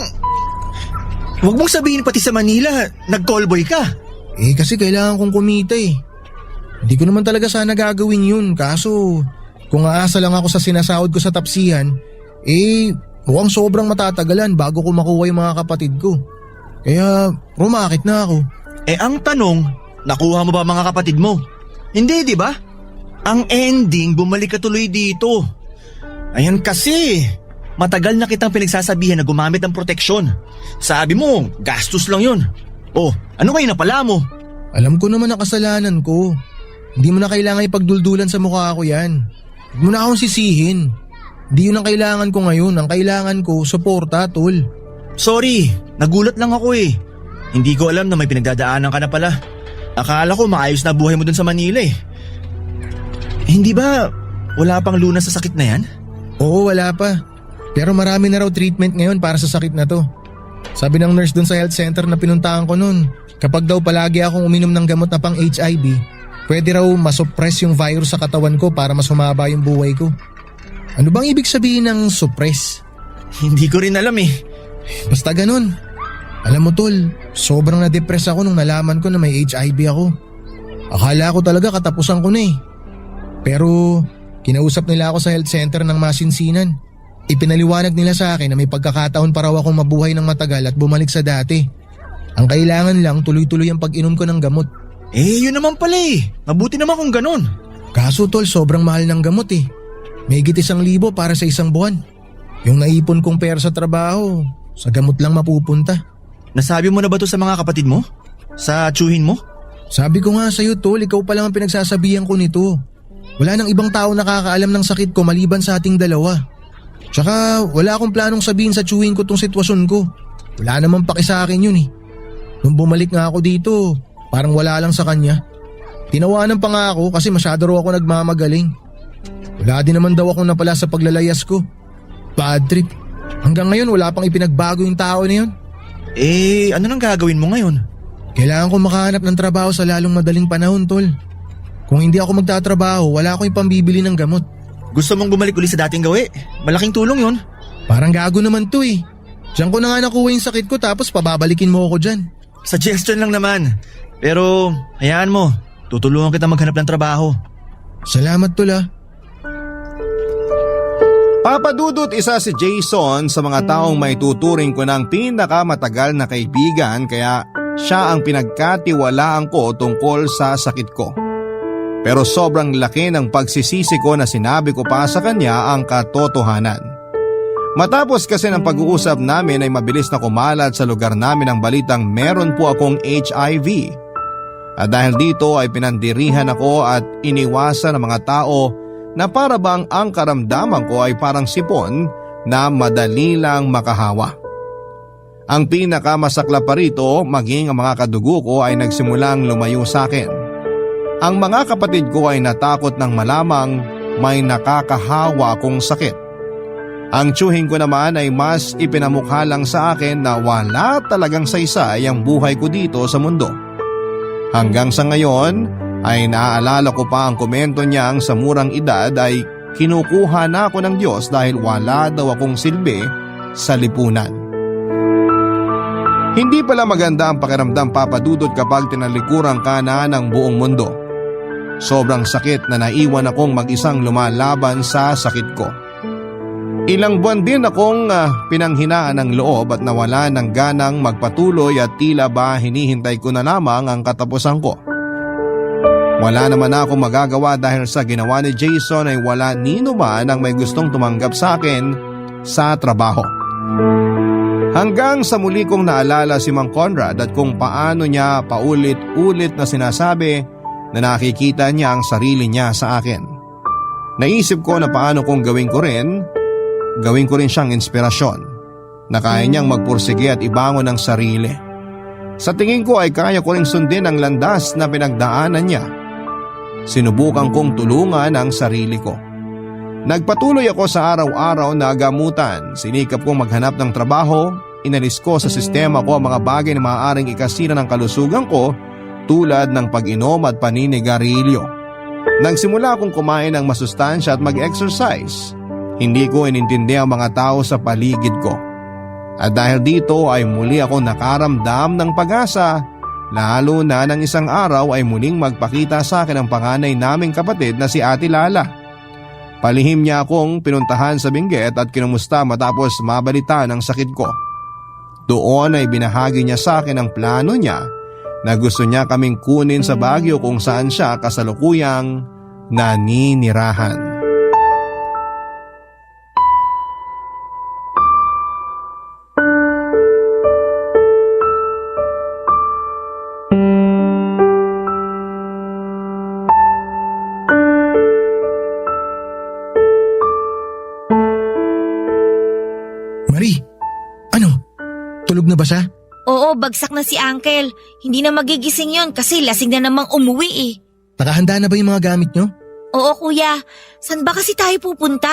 Huwag mong sabihin pati sa Manila, nag-callboy ka. Eh kasi kailangan kong kumita eh. Hindi ko naman talaga sana gagawin yun. Kaso kung aasa lang ako sa sinasahod ko sa tapsihan, mukhang sobrang matatagalan bago ko makuha yung mga kapatid ko. Kaya rumakit na ako. Ang tanong, nakuha mo ba mga kapatid mo? Hindi, di ba? Ang ending, bumalik ka tuloy dito. Ayan kasi, matagal na kitang pinagsasabihan na gumamit ng proteksyon. Sabi mo, gastos lang yun. Oh, ano kayo napala mo? Alam ko naman ang kasalanan ko. Hindi mo na kailangan ipagduldulan sa mukha ko yan. Huwag mo na akong sisihin. Hindi yun ang kailangan ko ngayon. Ang kailangan ko, suporta, tol. Sorry, nagulat lang ako eh. Hindi ko alam na may pinagdadaanan ka na pala. Akala ko maayos na buhay mo dun sa Manila eh. Hindi ba wala pang lunas sa sakit na yan? Oo, wala pa. Pero marami na raw treatment ngayon para sa sakit na to. Sabi ng nurse dun sa health center na pinuntahan ko nun, kapag daw palagi akong uminom ng gamot na pang HIV, pwede raw masuppress yung virus sa katawan ko para mas humaba yung buhay ko. Ano bang ibig sabihin ng suppress? Hindi ko rin alam eh. Basta ganun. Alam mo tol, sobrang na-depress ako nung nalaman ko na may HIV ako. Akala ko talaga katapusan ko na eh. Pero kinausap nila ako sa health center ng masinsinan. Ipinaliwanag nila sa akin na may pagkakataon pa raw akong mabuhay ng matagal at bumalik sa dati. Ang kailangan lang tuloy-tuloy ang pag-inom ko ng gamot. Yun naman pala eh. Mabuti naman kung ganun. Kaso tol, sobrang mahal ng gamot eh. May higit 1,000 para sa isang buwan. Yung naipon kong pera sa trabaho, sa gamot lang mapupunta. Nasabi mo na ba to sa mga kapatid mo? Sa tsuhin mo? Sabi ko nga sa'yo tol, ikaw pa lang ang pinagsasabihan ko nito. Wala nang ibang tao nakakaalam ng sakit ko maliban sa ating dalawa. Tsaka wala akong planong sabihin sa tsuhin ko tong sitwasyon ko. Wala namang paki sa akin yun eh. Nung bumalik nga ako dito, parang wala lang sa kanya. Tinawanan pa nga ako kasi masyado raw ako nagmamagaling. Wala din naman daw akong napala sa paglalayas ko. Bad trip. Hanggang ngayon wala pang ipinagbago yung tao na yun. Ano nang gagawin mo ngayon? Kailangan ko makahanap ng trabaho sa lalong madaling panahon, tol. Kung hindi ako magtatrabaho, wala akong ipambibili ng gamot. Gusto mong bumalik uli sa dating gawi? Malaking tulong yun. Parang gago naman to eh. Diyan ko na nga nakuha yung sakit ko tapos pababalikin mo ako dyan. Suggestion lang naman. Pero hayaan mo, tutulungan kita maghanap ng trabaho. Salamat tol ah. Papadudot isa si Jason sa mga taong may tuturing ko ng pinakamatagal na kaibigan kaya siya ang pinagkatiwalaan ko tungkol sa sakit ko. Pero sobrang laki ng pagsisisi ko na sinabi ko pa sa kanya ang katotohanan. Matapos kasi ng pag-uusap namin ay mabilis na kumalat sa lugar namin ang balitang meron po akong HIV. At dahil dito ay pinandirihan ako at iniwasan ng mga tao na para bang ang karamdaman ko ay parang sipon na madali lang makahawa. Ang pinakamasakla pa rito, maging ang mga kadugo ko ay nagsimulang lumayo sa akin. Ang mga kapatid ko ay natakot ng malamang may nakakahawa kong sakit. Ang tiyuhin ko naman ay mas ipinamukha lang sa akin na wala talagang saysay ang buhay ko dito sa mundo. Hanggang sa ngayon ay naaalala ko pa ang komento niyang sa murang edad ay kinukuha na ako ng Diyos dahil wala daw akong silbi sa lipunan. Hindi pala maganda ang pakiramdam, Papa Dudut, kapag tinalikuran ka na ng buong mundo. Sobrang sakit na naiwan akong mag-isang lumalaban sa sakit ko. Ilang buwan din akong pinanghinaan ng loob at nawala ng ganang magpatuloy at tila ba hinihintay ko na lamang ang katapusan ko. Wala naman akong magagawa dahil sa ginawa ni Jason ay wala nino man ang may gustong tumanggap sa akin sa trabaho. Hanggang sa muli kong naalala si Mang Conrad at kung paano niya paulit-ulit na sinasabi na nakikita niya ang sarili niya sa akin. Naisip ko na paano kung gawin ko rin siyang inspirasyon na kaya niyang magpursige at ibangon ang sarili. Sa tingin ko ay kaya ko ring sundin ang landas na pinagdaanan niya. Sinubukan kong tulungan ang sarili ko. Nagpatuloy ako sa araw-araw na gamutan. Sinikap kong maghanap ng trabaho. Inalis ko sa sistema ko ang mga bagay na maaaring ikasira ng kalusugan ko tulad ng pag-inom at paninigarilyo. Nagsimula akong kumain ng masustansya at mag-exercise. Hindi ko inintindi ang mga tao sa paligid ko. At dahil dito ay muli ako nakaramdam ng pag-asa, lalo na ng isang araw ay muling magpakita sa akin ang panganay naming kapatid na si Ate Lala. Palihim niya akong pinuntahan sa Benguet at kinumusta matapos mabalita ng sakit ko. Doon ay binahagi niya sa akin ang plano niya na gusto niya kaming kunin sa Baguio kung saan siya kasalukuyang naninirahan. Marie, ano? Tulog na ba siya? Oo, bagsak na si Uncle. Hindi na magigising yon kasi lasing na namang umuwi eh. Nakahanda na ba yung mga gamit nyo? Oo kuya, saan ba kasi tayo pupunta?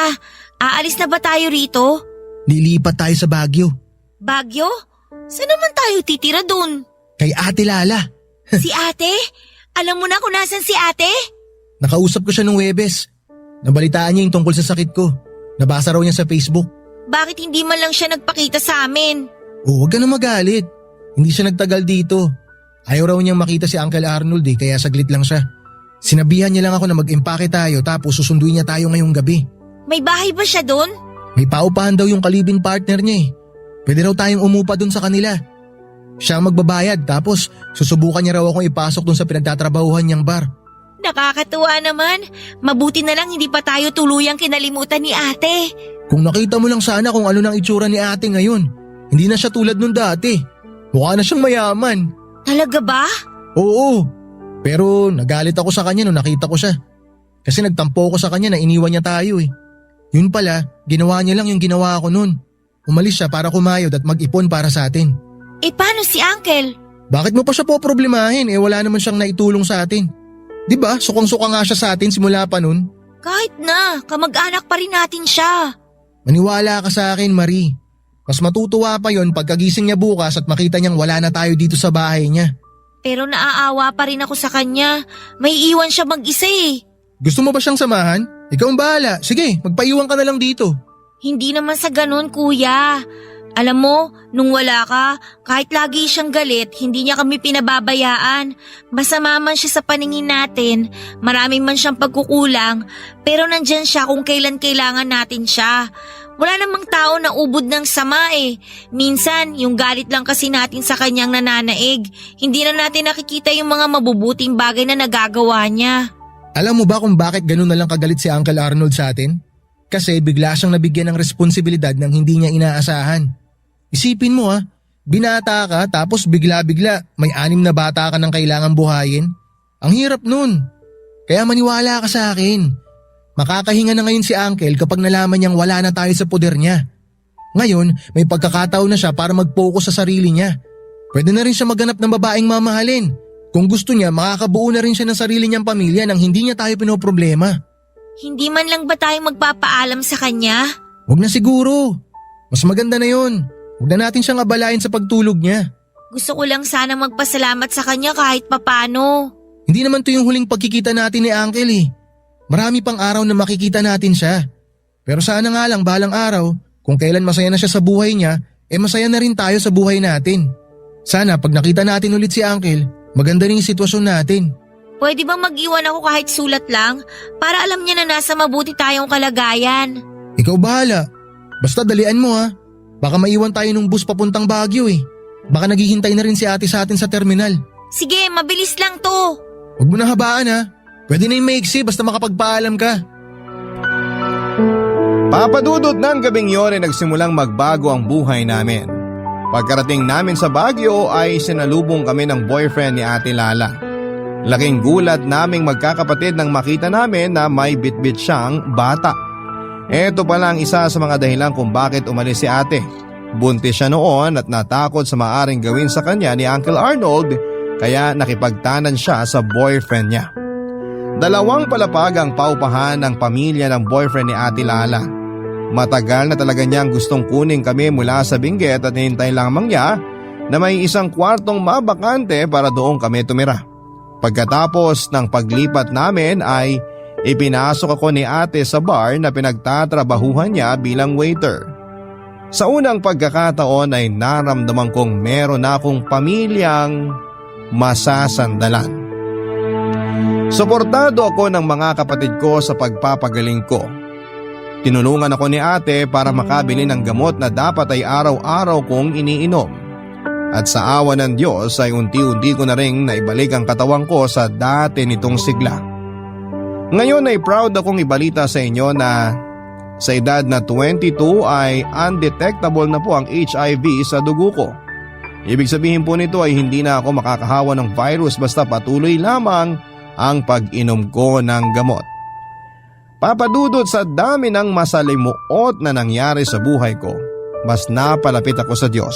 Aalis na ba tayo rito? Lilipat tayo sa Baguio. Baguio? Saan naman tayo titira dun? Kay Ate Lala. Si ate? Alam mo na kung nasan si ate? Nakausap ko siya nung Huwebes. Nabalitaan niya yung tungkol sa sakit ko. Nabasa raw niya sa Facebook. Bakit hindi man lang siya nagpakita sa amin? Huwag ka na magalit. Hindi siya nagtagal dito. Ayaw raw niyang makita si Uncle Arnold kaya saglit lang siya. Sinabihan niya lang ako na mag-impake tayo tapos susunduin niya tayo ngayong gabi. May bahay ba siya doon? May paupahan daw yung kalibin partner niya Pwede raw tayong umupa doon sa kanila. Siya ang magbabayad tapos susubukan niya raw akong ipasok doon sa pinagtatrabahuhan niyang bar. Nakakatuwa naman. Mabuti na lang hindi pa tayo tuluyang kinalimutan ni ate. Kung nakita mo lang sana kung ano nang itsura ni ate ngayon. Hindi na siya tulad nung dati. Mukha na siyang mayaman. Talaga ba? Oo. Pero nagalit ako sa kanya nung nakita ko siya. Kasi nagtampo ko sa kanya na iniwan niya tayo Yun pala, ginawa niya lang yung ginawa ko nun. Umalis siya para kumayod at mag-ipon para sa atin. Paano si Uncle? Bakit mo pa siya poproblemahin wala naman siyang naitulong sa atin. Diba, sukang-suka nga siya sa atin simula pa nun. Kahit na, kamag-anak pa rin natin siya. Maniwala ka sa akin, Marie. Mas matutuwa pa yon pagkagising niya bukas at makita niyang wala na tayo dito sa bahay niya. Pero naaawa pa rin ako sa kanya. May iwan siya mag-isa Gusto mo ba siyang samahan? Ikaw ang bahala. Sige, magpaiwan ka na lang dito. Hindi naman sa ganun, kuya. Alam mo, nung wala ka, kahit lagi siyang galit, hindi niya kami pinababayaan. Masama man siya sa paningin natin, marami man siyang pagkukulang, pero nandyan siya kung kailan kailangan natin siya. Wala namang tao na ubod ng sama Minsan, yung galit lang kasi natin sa kanyang nananaig. Hindi na natin nakikita yung mga mabubuting bagay na nagagawa niya. Alam mo ba kung bakit ganun na lang kagalit si Uncle Arnold sa atin? Kasi bigla siyang nabigyan ng responsibilidad ng hindi niya inaasahan. Isipin mo binata ka tapos bigla-bigla may 6 na bata ka nang kailangan buhayin. Ang hirap nun. Kaya maniwala ka sa akin. Makakahinga na ngayon si Uncle kapag nalaman niyang wala na tayo sa poder niya. Ngayon, may pagkakataon na siya para mag-focus sa sarili niya. Pwede na rin siya maghanap ng babaeng mamahalin. Kung gusto niya, makakabuo na rin siya ng sarili niyang pamilya nang hindi niya tayo pinoproblema. Hindi man lang ba tayo magpapaalam sa kanya? Huwag na siguro. Mas maganda na yon. Huwag na natin siyang abalain sa pagtulog niya. Gusto ko lang sana magpasalamat sa kanya kahit papano. Hindi naman to yung huling pagkikita natin ni Uncle eh. Marami pang araw na makikita natin siya. Pero sana nga lang balang araw, kung kailan masaya na siya sa buhay niya, masaya na rin tayo sa buhay natin. Sana pag nakita natin ulit si Uncle, maganda rin yung sitwasyon natin. Pwede bang mag-iwan ako kahit sulat lang? Para alam niya na nasa mabuti tayong kalagayan. Ikaw bahala. Basta dalian mo ha. Baka maiwan tayo ng bus papuntang Baguio eh. Baka naghihintay na rin si ate sa atin sa terminal. Sige, mabilis lang to. Huwag mo na habaan ha. Pwede na yung maiksi basta makapagpaalam ka. Papadudot ng gabing yon ay nagsimulang magbago ang buhay namin. Pagkarating namin sa Baguio ay sinalubong kami ng boyfriend ni Ate Lala. Laking gulat naming magkakapatid nang makita namin na may bitbit siyang bata. Ito pala ang isa sa mga dahilan kung bakit umalis si ate. Buntis siya noon at natakot sa maaring gawin sa kanya ni Uncle Arnold kaya nakipagtanan siya sa boyfriend niya. 2 palapag ang paupahan ng pamilya ng boyfriend ni Ate Lala. Matagal na talaga niyang gustong kunin kami mula sa Benguet at hintay lamang niya na may isang kwartong mabakante para doon kami tumira. Pagkatapos ng paglipat namin ay ipinasok ako ni ate sa bar na pinagtatrabahuhan niya bilang waiter. Sa unang pagkakataon ay naramdaman kong meron akong pamilyang masasandalan. Suportado ako ng mga kapatid ko sa pagpapagaling ko. Tinulungan ako ni ate para makabili ng gamot na dapat ay araw-araw kong iniinom. At sa awa ng Diyos ay unti-unti ko na ring naibalik ang katawan ko sa dati nitong sigla. Ngayon ay proud akong ibalita sa inyo na sa edad na 22 ay undetectable na po ang HIV sa dugo ko. Ibig sabihin po nito ay hindi na ako makakahawa ng virus basta patuloy lamang ang pag-inom ko ng gamot. Papadudot sa dami ng masalimuot na nangyari sa buhay ko, mas napalapit ako sa Diyos.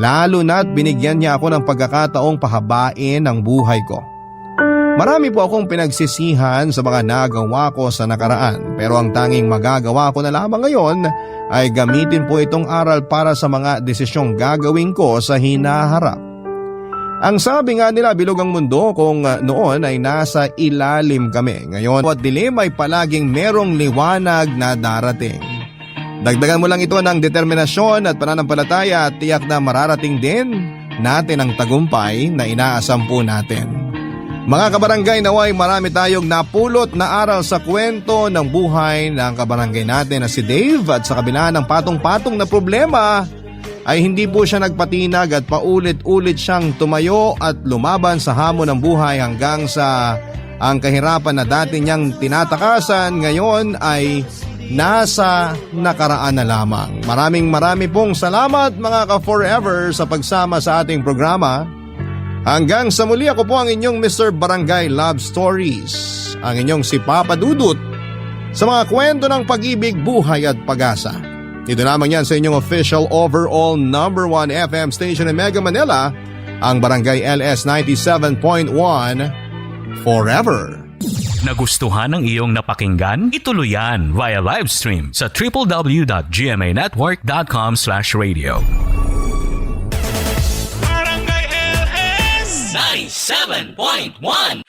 Lalo na't binigyan niya ako ng pagkakataong pahabain ang buhay ko. Marami po akong pinagsisihan sa mga nagawa ko sa nakaraan pero ang tanging magagawa ko na lamang ngayon ay gamitin po itong aral para sa mga desisyong gagawin ko sa hinaharap. Ang sabi nga nila bilog ang mundo kung noon ay nasa ilalim kami. Ngayon at dilim ay palaging merong liwanag na darating. Dagdagan mo lang ito ng determinasyon at pananampalataya at tiyak na mararating din natin ang tagumpay na inaasam po natin. Mga kabarangay, naway marami tayong napulot na aral sa kwento ng buhay ng kabarangay natin na si Dave at sa kabila ng patong-patong na problema ay hindi po siya nagpatinag at paulit-ulit siyang tumayo at lumaban sa hamon ng buhay hanggang sa ang kahirapan na dati niyang tinatakasan ngayon ay nasa nakaraan na lamang. Marami pong salamat mga ka-forever sa pagsama sa ating programa. Hanggang sa muli, ako po ang inyong Mr. Barangay Love Stories, ang inyong si Papa Dudut sa mga kwento ng pag-ibig, buhay at pag-asa. Ito naman yan sa inyong official overall #1 FM station in Mega Manila, ang Barangay LS 97.1 Forever. Nagustuhan ng iyong napakinggan? Ituloy yan via live stream sa www.gmanetwork.com/radio. Barangay LS 97.1